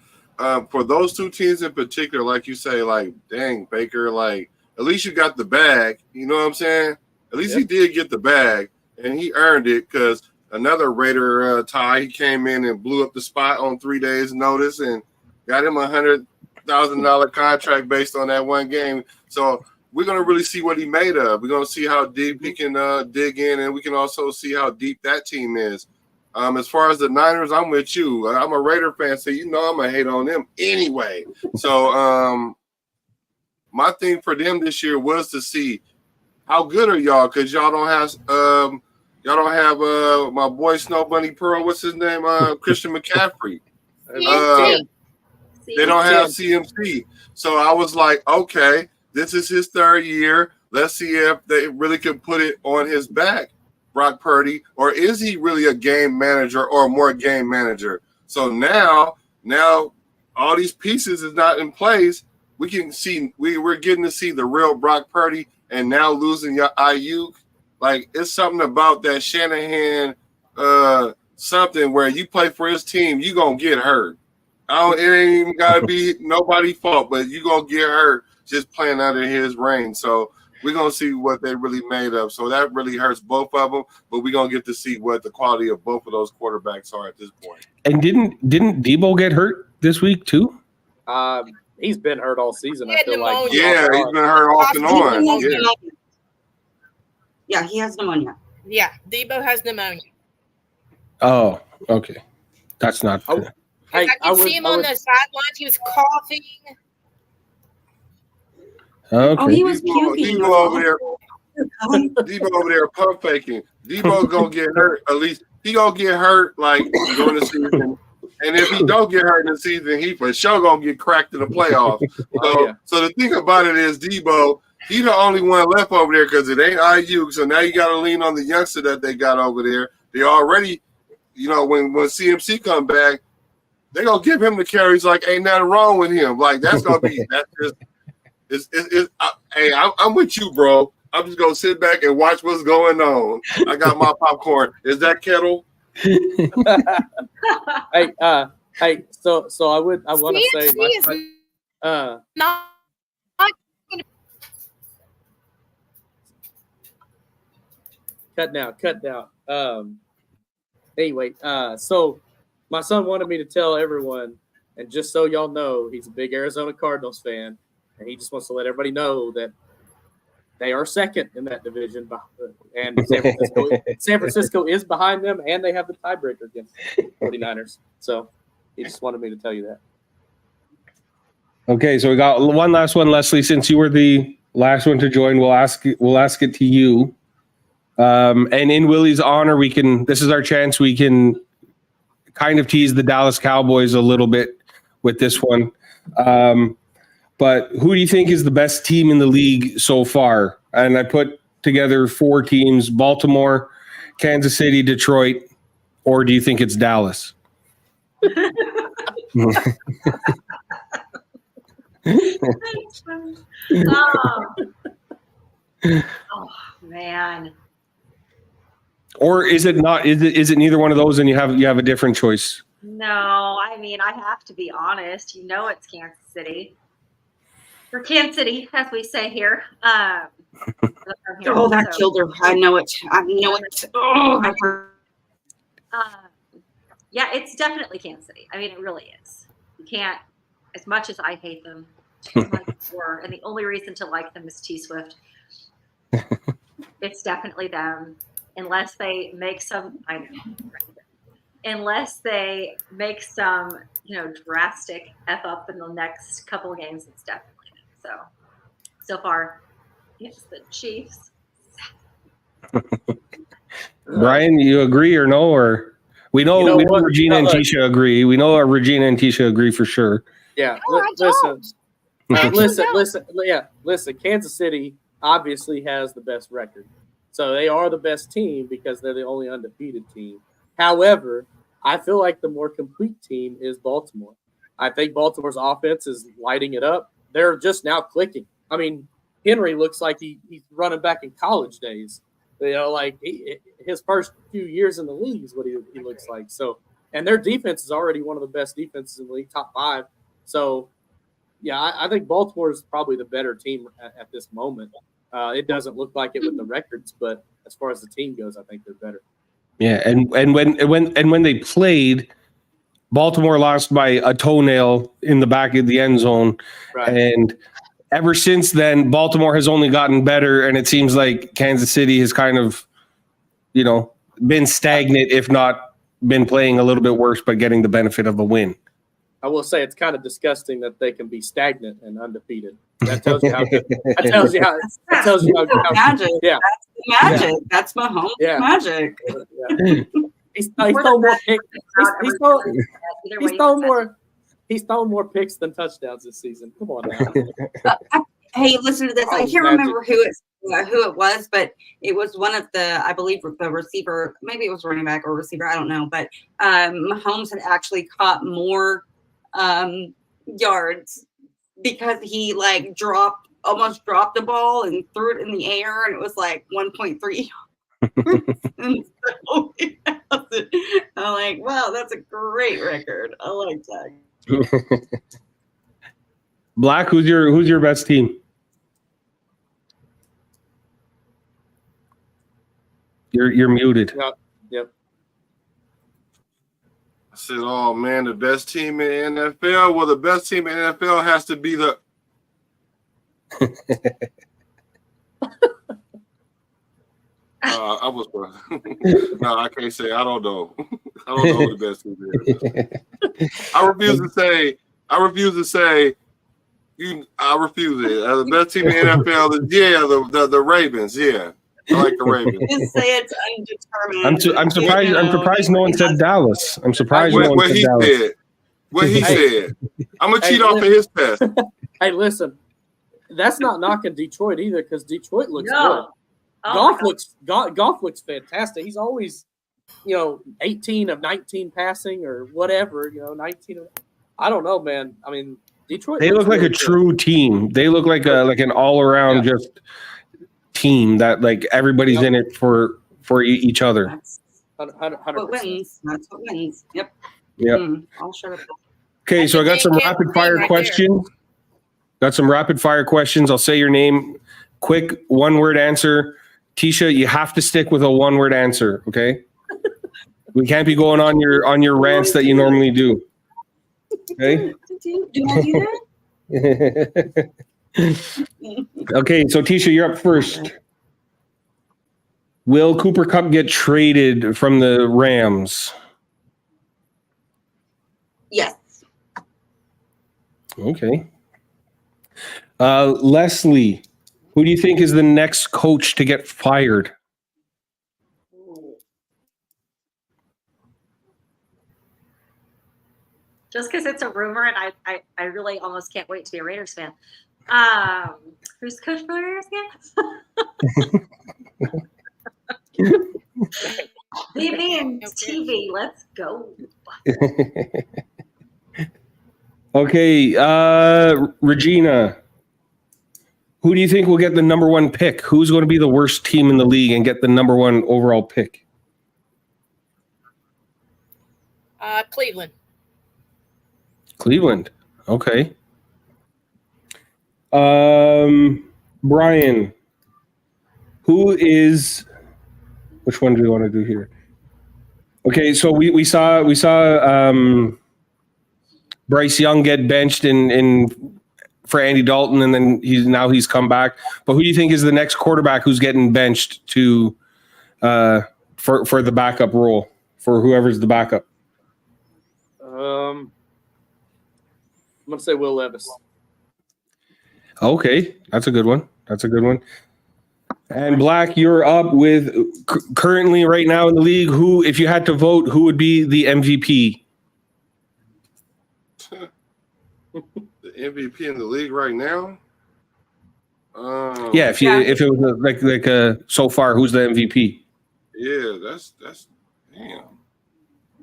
for those 2 teams in particular, like you say, like, dang, Baker, like, at least you got the bag. You know what I'm saying? At least he did get the bag, and he earned it because another Raider, Ty, he came in and blew up the spot on 3 days' notice and got him $100,000 contract based on that one game. So we're going to really see what he made of. We're going to see how deep he can dig in, and we can also see how deep that team is. As far as the Niners, I'm with you. I'm a Raider fan, so I'm going to hate on them anyway. So my thing for them this year was to see how good are y'all, because y'all don't have my boy Snow Bunny Pearl. What's his name? Christian McCaffrey. They don't have CMC. So I was like, okay, this is his 3rd year. Let's see if they really can put it on his back, Brock Purdy, or is he really a game manager or more game manager? So now all these pieces is not in place. We can see we're getting to see the real Brock Purdy, and now losing your Ayuk. Like, it's something about that Shanahan something where you play for his team, you gonna get hurt. It ain't even gotta be nobody's fault, but you gonna get hurt just playing under his reign. So we're gonna see what they really made of. So that really hurts both of them, but we're gonna get to see what the quality of both of those quarterbacks are at this point. And didn't Debo get hurt this week too? He's been hurt all season. He I had feel like. pneumonia. Yeah, he's been hurt off and on. Yeah, he has pneumonia. Yeah, Debo has pneumonia. Oh, okay. That's not Oh, good. I could see him on the sidelines. He was coughing. Okay. Oh, he was puking. Debo over there. Debo over there pump faking. Debo gonna get hurt. At least he gonna get hurt like during the season. And if he don't get hurt in the season, he for sure gonna get cracked in the playoffs. So the thing about it is Debo, he the only one left over there because it ain't Ayuk. So now you got to lean on the youngster that they got over there. They already, when CMC come back, they gonna give him the carries like ain't nothing wrong with him. Like that's gonna be hey, I'm with you, bro. I'm just gonna sit back and watch what's going on. I got my popcorn. Is that kettle? Hey, so I want to say Not cut down. Anyway, so my son wanted me to tell everyone, and just so y'all know, he's a big Arizona Cardinals fan, and he just wants to let everybody know that They are second in that division, and San Francisco is behind them, and they have the tiebreaker against the 49ers. So he just wanted me to tell you that. Okay, so we got one last one, Leslie. Since you were the last one to join, we'll ask it to you. And in Willie's honor, this is our chance. We can kind of tease the Dallas Cowboys a little bit with this one. But who do you think is the best team in the league so far? And I put together 4 teams: Baltimore, Kansas City, Detroit, or do you think it's Dallas? Oh man. Or is it not? Is it neither one of those, and you have a different choice? No, I mean, I have to be honest. You know, it's Kansas City. Or Kansas City, as we say here. Oh, that killed her. I know it. Oh, yeah, it's definitely Kansas City. I mean, it really is. You can't, as much as I hate them, and the only reason to like them is T Swift. It's definitely them. Unless they make some, unless they make some, drastic F up in the next couple of games, it's definitely them. So far, it's the Chiefs. Brian, you agree or no? Or we know Regina and Tisha agree. We know Regina and Tisha agree for sure. Yeah, No, listen. Kansas City obviously has the best record. So they are the best team because they're the only undefeated team. However, I feel like the more complete team is Baltimore. I think Baltimore's offense is lighting it up. They're just now clicking. I mean, Henry looks like he's running back in college days. His first few years in the league is what he looks like. So, and their defense is already one of the best defenses in the league, top 5. So, yeah, I think Baltimore is probably the better team at this moment. It doesn't look like it with the records, but as far as the team goes, I think they're better. Yeah, and when they played, Baltimore lost by a toenail in the back of the end zone, Right. And ever since then, Baltimore has only gotten better, and it seems like Kansas City has kind of, been stagnant, if not been playing a little bit worse, but getting the benefit of a win. I will say it's kind of disgusting that they can be stagnant and undefeated. That tells you how good. That tells you how. That tells you how. Magic. Yeah. That's the magic. Yeah. That's Mahomes' magic. Yeah. He stole more picks. He's thrown more picks than touchdowns this season. Come on now. Hey, listen to this. I can't remember who it was, but it was one of I believe the receiver. Maybe it was running back or receiver. I don't know. But Mahomes had actually caught more yards because he almost dropped the ball and threw it in the air, and it was like 1.3. And so I'm like, wow, that's a great record. I like that. Black, who's your best team? You're muted. Yep. I said, oh man, the best team in the NFL. Well, the best team in the NFL has to be the. I was. No, I can't say. I don't know. I don't know who the best team is. I refuse to say. I refuse it. The best team in the NFL is the Ravens. Yeah, I like the Ravens. Just say it's undetermined. I'm surprised. I'm surprised no one said Dallas. I'm surprised no one said Dallas. What he said. I'm gonna cheat off of his test. Hey, listen, that's not knocking Detroit either because Detroit looks good. Goff looks fantastic. He's always, 18 of 19 passing or whatever. 19 of. I don't know, man. I mean, Detroit. They look like a true team. They look like an all around just team that everybody's in it for each other. That's what wins. That's what wins. Yep. I'll shut up. Okay, so I got some rapid fire questions. I'll say your name. Quick 1-word answer. Tisha, you have to stick with a 1-word answer. Okay. We can't be going on your rants that you normally do. Okay. Do I do that? Okay, so Tisha, you're up first. Will Cooper Kupp get traded from the Rams? Yes. Okay. Leslie, who do you think is the next coach to get fired? Just because it's a rumor, and I really almost can't wait to be a Raiders fan. Who's coach for the Raiders again? BB and TV, let's go. Okay, Regina, who do you think will get the number one pick? Who's going to be the worst team in the league and get the number one overall pick? Cleveland. Cleveland. Okay. Brian, which one do we want to do here? Okay, so we saw Bryce Young get benched for Andy Dalton, and then he's come back. But who do you think is the next quarterback who's getting benched to for the backup role, for whoever's the backup? I'm gonna say Will Levis. Okay, that's a good one. And Black, you're up with currently right now in the league. Who, if you had to vote, who would be the MVP? The MVP in the league right now? Yeah, if it was like so far, who's the MVP? Yeah, that's damn.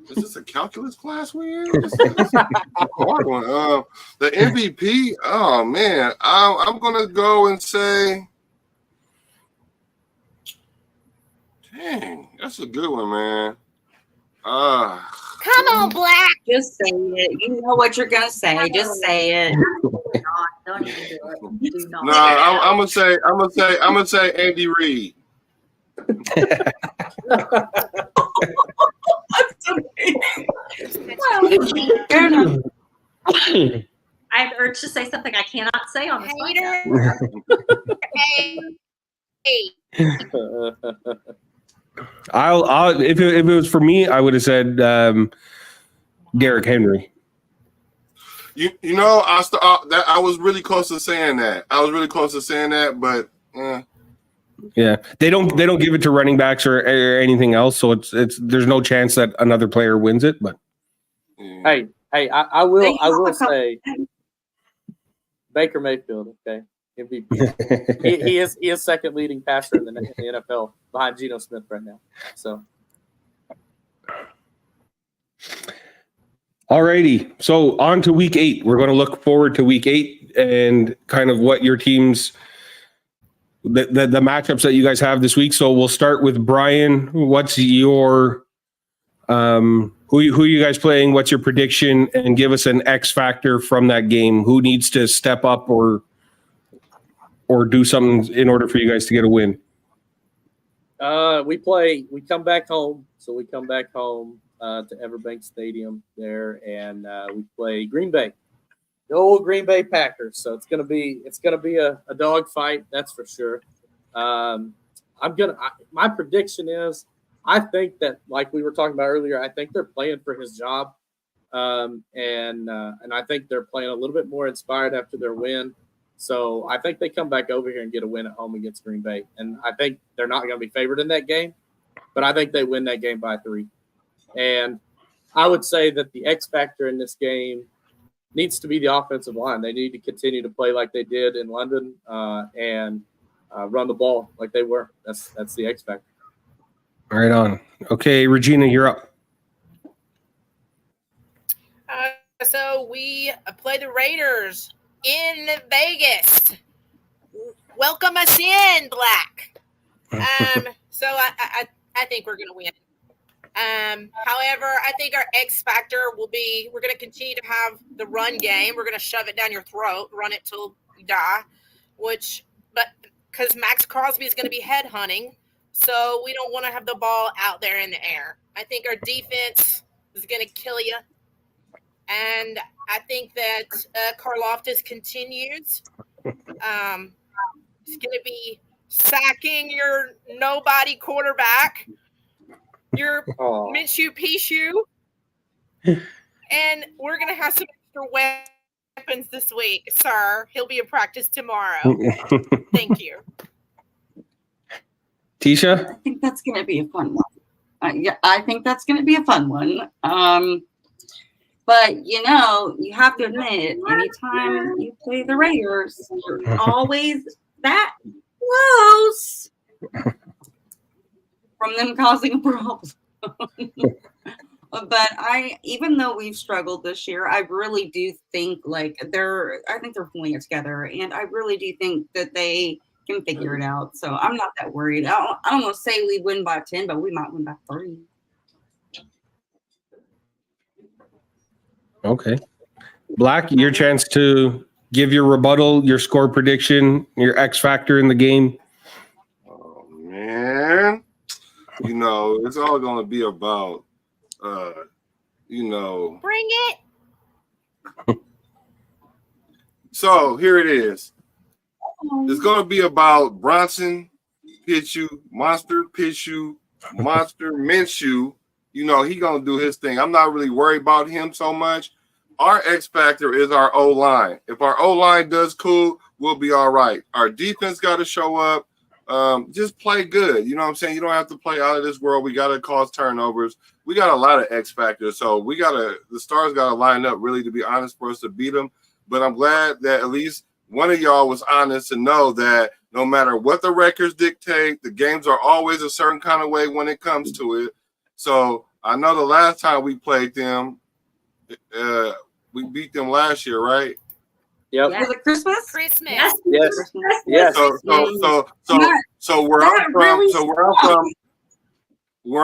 Is this a calculus class we're in? This is a hard one. The MVP. Oh man, I'm gonna go and say, dang, that's a good one, man. Come on, Black. Just say it. You know what you're gonna say. Just say it. Don't even do it. Do not. No, I'm gonna say Andy Reid. Fair enough. I have the urge to say something I cannot say on this podcast. Hey. I'll if it was for me, I would have said Derrick Henry. You know, I was really close to saying that. But yeah, they don't give it to running backs or anything else, so it's there's no chance that another player wins it. But yeah. Hey, I will say Baker Mayfield. Okay, MVP. he is second leading passer in the NFL behind Geno Smith right now. So. Alrighty, so on to week 8. We're going to look forward to week 8 and kind of what your teams, the matchups that you guys have this week. So we'll start with Brian. What's your who are you guys playing? What's your prediction? And give us an X factor from that game. Who needs to step up or do something in order for you guys to get a win? We come back home. So we come back home to Everbank Stadium there, and we play Green Bay, the old Green Bay Packers. So it's gonna be a dog fight, that's for sure. My prediction is, I think that, like we were talking about earlier, I think they're playing for his job, and I think they're playing a little bit more inspired after their win. So I think they come back over here and get a win at home against Green Bay, and I think they're not going to be favored in that game, but I think they win that game by 3. And I would say that the X factor in this game needs to be the offensive line. They need to continue to play like they did in London and run the ball like they were. That's the X factor. Right on. Okay, Regina, you're up. So we play the Raiders in Vegas. Welcome us in, Black. So I think we're going to win. However, I think our X factor will be, we're going to continue to have the run game. We're going to shove it down your throat, run it till you die, but because Max Crosby is going to be head hunting, so we don't want to have the ball out there in the air. I think our defense is going to kill you. And I think that Karloftis continues. It's going to be sacking your nobody quarterback, your Oh, Minshew Pishu, and we're going to have some extra weapons this week, sir. He'll be in practice tomorrow. Thank you. Tisha? I think that's going to be a fun one. Yeah, I think that's going to be a fun one. But you know, you have to admit, anytime you play the Raiders, you're always that close from them causing a problem. But even though we've struggled this year, I really do think they're pulling it together, and I really do think that they can figure it out. So I'm not that worried. I don't want to say we win by 10, but we might win by 3. Okay. Black, your chance to give your rebuttal, your score prediction, your X factor in the game. Oh man, you know it's all going to be about, you know. Bring it. So here it is. It's going to be about Bronson Pichu, Monster Pichu, Monster Minshew. You know, he going to do his thing. I'm not really worried about him so much. Our X factor is our O-line. If our O-line does cool, we'll be all right. Our defense got to show up. Just play good. You know what I'm saying? You don't have to play out of this world. We got to cause turnovers. We got a lot of X factors. So the stars got to line up really, to be honest, for us to beat them. But I'm glad that at least one of y'all was honest to know that no matter what the records dictate, the games are always a certain kind of way when it comes to it. So I know the last time we played them, we beat them last year, right? yep. Yeah. Was it Christmas? Christmas. Yes. Yes. Christmas. Yes. So where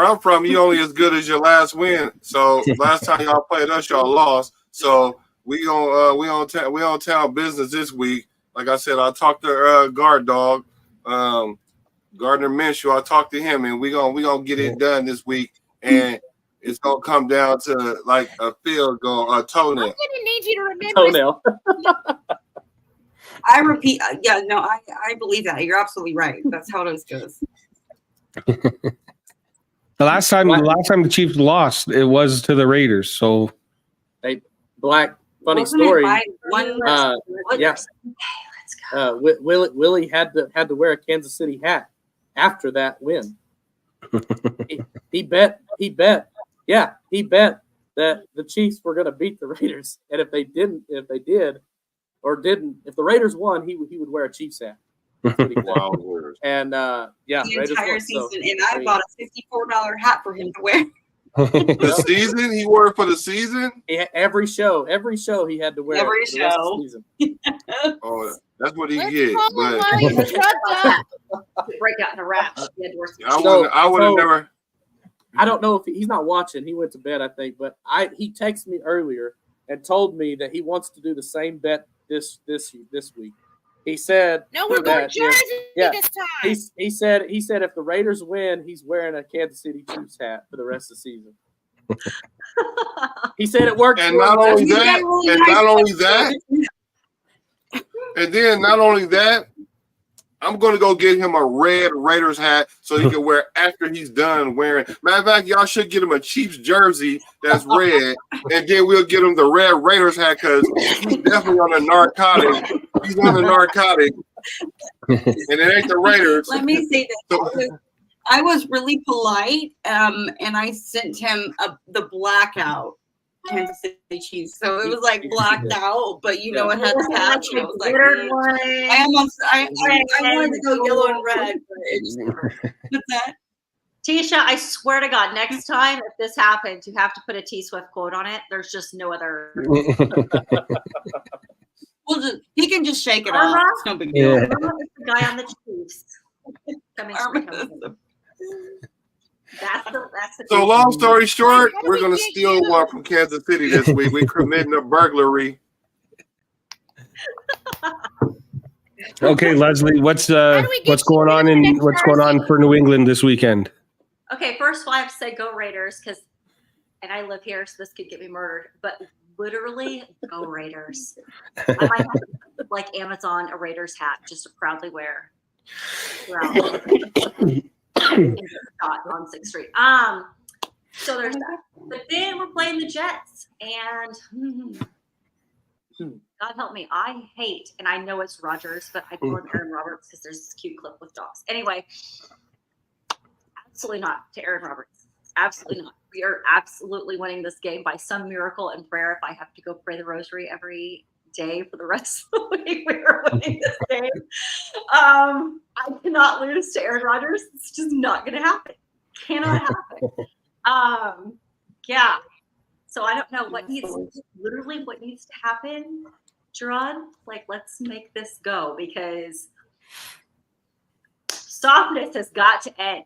I'm from, you only as good as your last win. So last time y'all played us, y'all lost. So we on town business this week. Like I said, I talked to guard dog, Gardner Minshew. I talked to him, and we gonna get it done this week. And it's gonna come down to like a field goal, a toenail. I'm going to need you to remember. Toenail. I repeat, I believe that. You're absolutely right. That's how it goes. The last time the Chiefs lost, it was to the Raiders. So Hey, Black, funny Wasn't it story. by one? Yeah. Willie had to wear a Kansas City hat after that win. he bet that the Chiefs were going to beat the Raiders, and if the Raiders won, he would wear a Chiefs hat. That's what he said. Wild words. And The Raiders entire won, season, so, and I bought a $54 hat for him to wear. The season he wore it for the season. every show he had to wear Every it for the rest of show. the season. Oh, that's what he Let's get. call him But while he's drugged up. Break out in a rap. He had worse. I would have never. I don't know if he's not watching. He went to bed, I think, but he texted me earlier and told me that he wants to do the same bet this week. He said, No, we're going Jersey this time. He said if the Raiders win, he's wearing a Kansas City Chiefs hat for the rest of the season. He said it worked. And not only that, I'm going to go get him a red Raiders hat so he can wear after he's done wearing. Matter of fact, y'all should get him a Chiefs jersey that's red, and then we'll get him the red Raiders hat because he's definitely on a narcotic. He's on a narcotic, and it ain't the Raiders. Let me say this. I was really polite, and I sent him the blackout Kansas City Chiefs. So it was like blacked out, but it had the patch. And I was like, I wanted to go yellow and red. But what's that? Tisha, I swear to God, next time if this happens, you have to put a T Swift quote on it. There's just no other. He can just shake it off. It's no big deal. Irma is the guy on the Chiefs. That's the So long story short, we're going to steal one from Kansas City this week. We're committing a burglary. okay, Leslie, what's going on for New England this weekend? Okay, first of all, I have to say go Raiders and I live here, so this could get me murdered. But literally, go Raiders. I like Amazon a Raiders hat just to proudly wear around and get shot on 6th Street. So there's that. But then we're playing the Jets, and God help me, I hate, and I know it's Rodgers, but I call him Aaron Roberts because there's this cute clip with dogs. Anyway, absolutely not to Aaron Roberts. Absolutely not. We are absolutely winning this game by some miracle and prayer. If I have to go pray the rosary every day for the rest of the week, we are winning this game. I cannot lose to Aaron Rodgers. It's just not going to happen. Cannot happen. Yeah. So I don't know what needs to happen, Gerard. Like, let's make this go because softness has got to end.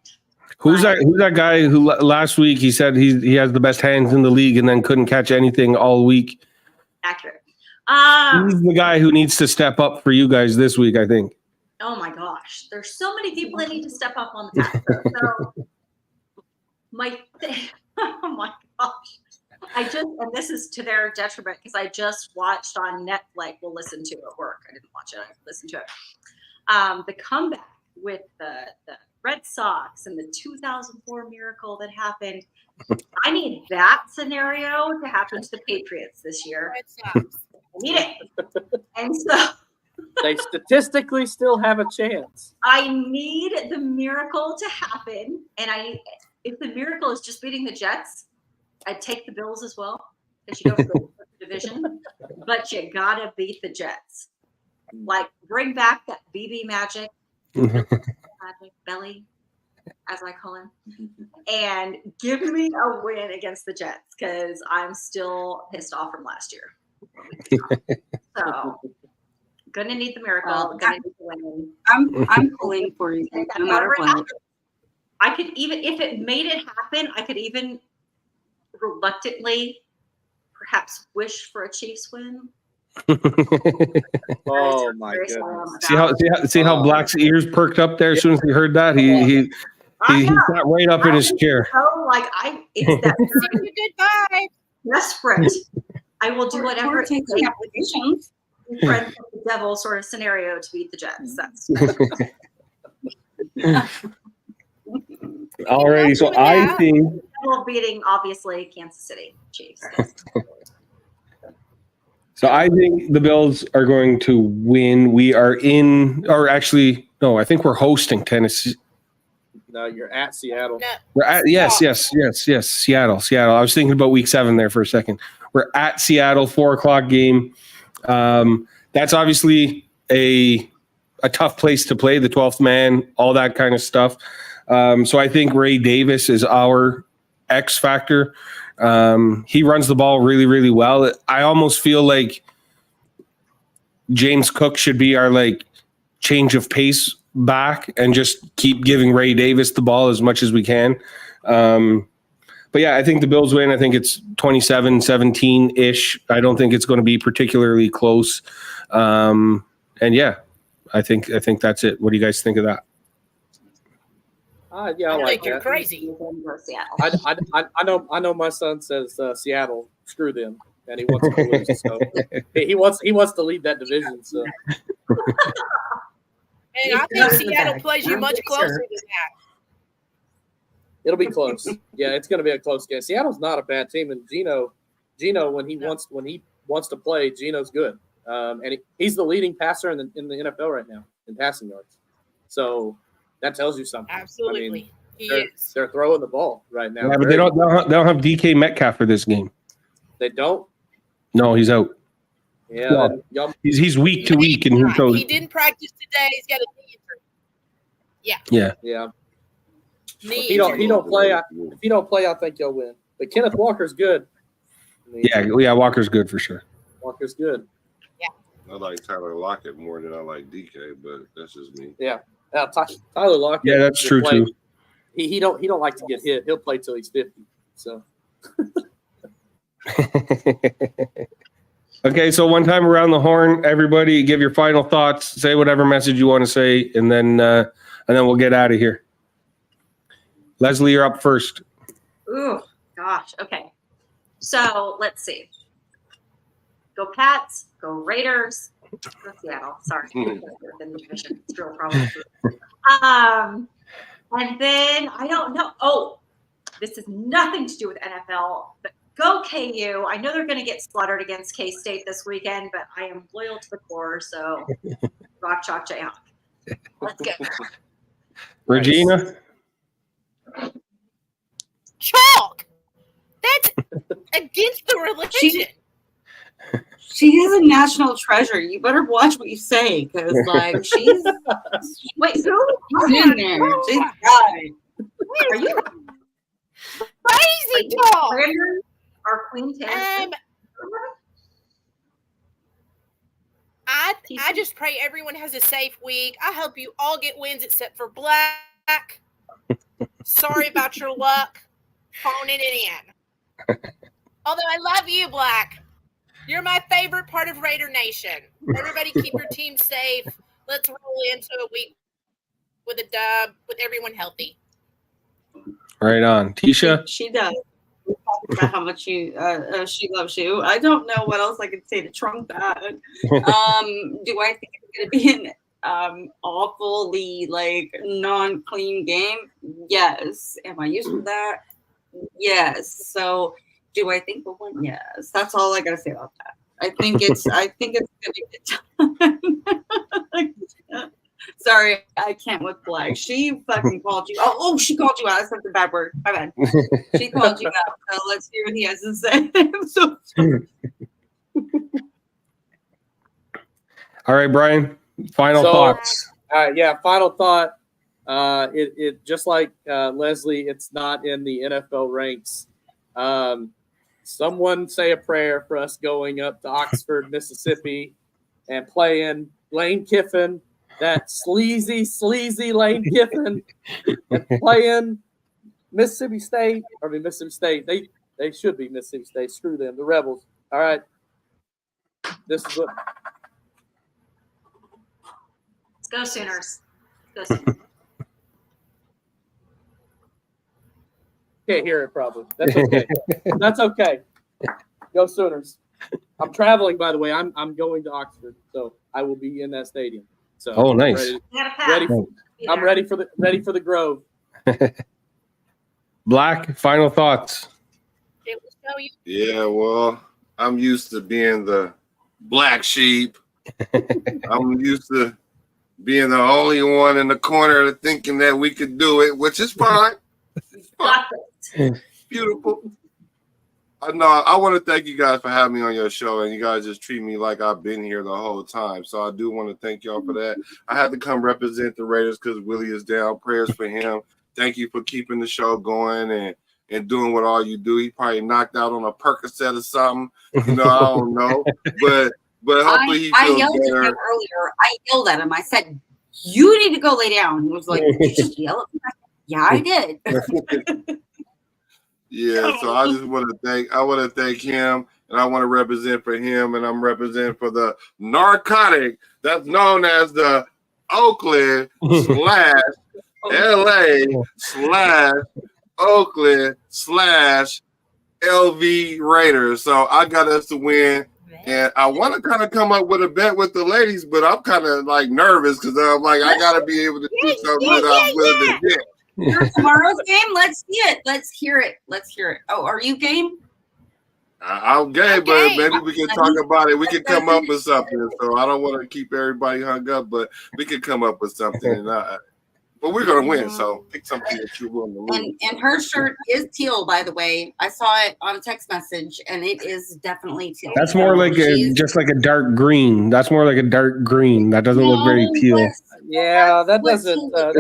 Who's that guy who last week he said he has the best hands in the league and then couldn't catch anything all week? Accurate. He's the guy who needs to step up for you guys this week, I think. Oh my gosh, there's so many people that need to step up on the task. So oh my gosh. And this is to their detriment because I just watched on Netflix. We'll listen to it at work. I didn't watch it. I listened to it. The comeback with the Red Sox and the 2004 miracle that happened. I need that scenario to happen to the Patriots this year. Red Sox. I need it. And so they statistically still have a chance. I need the miracle to happen. And if the miracle is just beating the Jets, I'd take the Bills as well because you don't go for the division. But you gotta beat the Jets. Like, bring back that BB Magic Belly, as I call him, and give me a win against the Jets because I'm still pissed off from last year. So, gonna need the miracle. Gonna need the win. I'm pulling for you no matter what. I could even, if it made it happen, I could even reluctantly perhaps wish for a Chiefs win. Oh my goodness! See how Black's ears perked up there as soon as he heard that. He sat right up in his chair. Oh, like it's that goodbye. Desperate. I will do whatever it takes. Applications. Friends with the devil sort of scenario to beat the Jets. That's alrighty. So I think beating obviously Kansas City Chiefs. So I think the Bills are going to win. We are in, or actually, no, I think we're hosting Tennessee. No, you're at Seattle. No. We're at, yes, Seattle. I was thinking about week 7 there for a second. We're at Seattle, 4:00 game. That's obviously a tough place to play, the 12th man, all that kind of stuff. So I think Ray Davis is our X factor. He runs the ball really, really well. I almost feel like James Cook should be our change of pace back and just keep giving Ray Davis the ball as much as we can. But yeah, I think the Bills win. I think it's 27-17-ish. I don't think it's going to be particularly close. And yeah, I think that's it. What do you guys think of that? Yeah, I like you're that. crazy. I know. My son says Seattle, screw them, and he wants to lose. So he wants to lead that division. So, and I think Seattle plays you much closer than that. It'll be close. Yeah, it's going to be a close game. Seattle's not a bad team, and Gino, when he wants to play, Gino's good, and he's the leading passer in the NFL right now in passing yards. So. That tells you something. Absolutely, they're throwing the ball right now. Yeah, but they don't have DK Metcalf for this game. They don't. No, he's out. Yeah, well, he's week to week, and he didn't practice today. He's got a knee injury. Yeah. If he don't play, I think you'll win. But Kenneth Walker's good. Walker's good for sure. Walker's good. Yeah. I like Tyler Lockett more than I like DK, but that's just me. Yeah. Tyler Lockett. Yeah, that's true too. He don't like to get hit. He'll play till he's 50. So. Okay, so one time around the horn, everybody give your final thoughts, say whatever message you want to say, and then we'll get out of here. Leslie, you're up first. Ooh, gosh. Okay. So let's see. Go Pats. Go Raiders. Go Seattle. Sorry. Within the division. It's real problem. And then I don't know. Oh, this has nothing to do with NFL, but go KU. I know they're going to get slaughtered against K-State this weekend, but I am loyal to the core. So rock, chalk, jayhawk. Let's go. Regina? Chalk. That's against the religion. She is a national treasure. You better watch what you say, because like she's Wait, who? in there. She's right. Are you Crazy talk. Brandon or Queen Taylor? I just pray everyone has a safe week. I hope you all get wins except for Black. Sorry about your luck. Phoning it in. Although I love you, Black. You're my favorite part of Raider Nation. Everybody keep your team safe. Let's roll into a week with a dub, with everyone healthy. Right on. Tisha? She does. About how much she loves you. I don't know what else I could say to trump that. Do I think it's going to be an awfully like non-clean game? Yes. Am I used to that? Yes. So do I think we'll win? Yes. That's all I got to say about that. I think it's going to be a good time. Sorry, I can't with Black. She fucking called you. Oh, she called you out. I said the bad word. My bad. She called you out. So let's hear what he has to say. I'm so sorry. All right, Brian. Final thoughts. Final thought. It just like Leslie, it's not in the NFL ranks. Someone say a prayer for us going up to Oxford, Mississippi, and playing Lane Kiffin. That sleazy Lane Kiffin, and playing Mississippi State. They should be Mississippi State. Screw them, the Rebels. All right. This is what. Let's go Sooners. Let's go Sooners. Can't hear it probably. That's okay. That's okay. Go Sooners. I'm traveling, by the way. I'm going to Oxford, so I will be in that stadium. So Oh, nice. I'm ready for the Grove. Black, final thoughts. It will show you. Yeah, well, I'm used to being the black sheep. I'm used to being the only one in the corner thinking that we could do it, which is fine. It's fine. Beautiful. No, I want to thank you guys for having me on your show, and you guys just treat me like I've been here the whole time. So I do want to thank y'all for that. I had to come represent the Raiders because Willie is down. Prayers for him. Thank you for keeping the show going and doing what all you do. He probably knocked out on a Percocet or something. You know, I don't know. But hopefully he I feels yelled better. at him earlier. I yelled at him. I said, "You need to go lay down." He was like, "You just yell at me?" Yeah, I did. Yeah, so I just want to thank him, and I want to represent for him, and I'm representing for the narcotic that's known as the Oakland / LA / Oakland / LV Raiders. So I got us to win, and I want to kind of come up with a bet with the ladies, but I'm kind of like nervous because I'm like I got to be able to do something that I'm willing to get. For tomorrow's game, let's see it. Let's hear it. Oh, are you game? I'm game, but maybe we can talk about it. We can come up with something. So I don't want to keep everybody hung up, but we can come up with something. But we're gonna win. So pick something that you're willing to lose. And her shirt is teal, by the way. I saw it on a text message, and it is definitely teal. That's more like just like a dark green. That's more like a dark green. That doesn't look very teal. Yeah, that doesn't. That's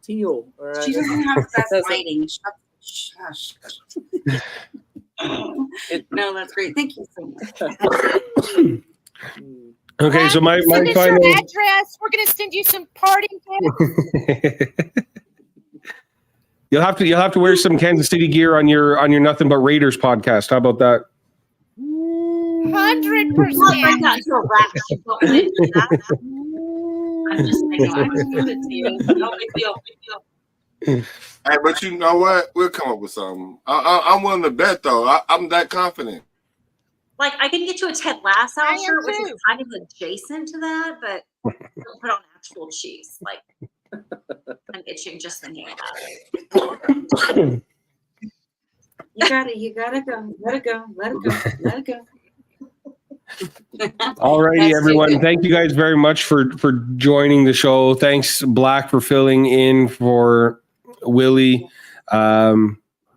teal. All right. She doesn't have the best lighting. Shush. No, that's great. Thank you so much. Okay, so my Send us final your address. We're gonna send you some party gifts. You'll have to wear some Kansas City gear on your Nothing But Raiders podcast. How about that? 100%. I'm just saying, I can give it to you. No big deal. Hey, but you know what? We'll come up with something. I'm willing to bet, though. I'm that confident. Like I can get you a Ted Lasso I am shirt, which is too. kind of adjacent to that, but don't put on actual cheese. Like I'm itching just thinking about it. You gotta go. Let it go. Let it go. Let it go. All righty, That's everyone. stupid. Thank you guys very much for joining the show. Thanks, Black, for filling in for Willie.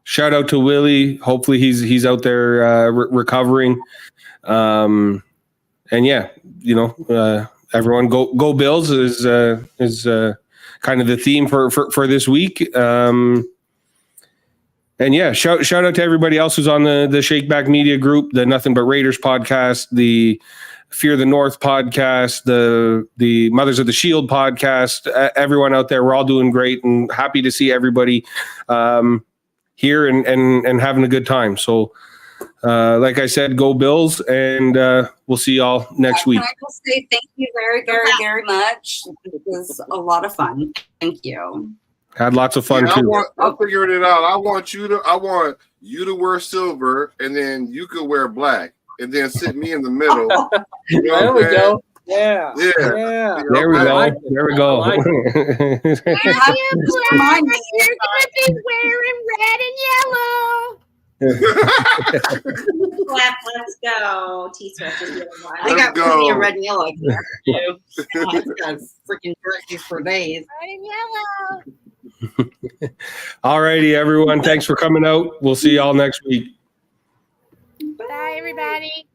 Shout out to Willie. Hopefully he's out there recovering. And yeah, everyone go Bills is kind of the theme for this week. And yeah, shout out to everybody else who's on the Shakeback Media Group, the Nothing But Raiders podcast, the Fear the North podcast, the Mothers of the Shield podcast. Everyone out there, we're all doing great and happy to see everybody here and having a good time. So, like I said, go Bills, and we'll see y'all next week. Can I just say thank you very, very, very much? It was a lot of fun. Thank you. Had lots of fun Yeah, too. I figured it out. I want you to wear silver, and then you could wear black, and then sit me in the middle. You know There what we I'm saying? go. Yeah. Yeah. Yeah. There we I go. like it. There we I go. like Matthew Black, Remind me. you're gonna be wearing red and yellow. Let's go. T-Swift is the other one. I got Let's plenty go. of red and yellow. Too. I've got freaking jerseys for days. Red and yellow. All righty, everyone. Thanks for coming out. We'll see y'all next week. Bye, everybody.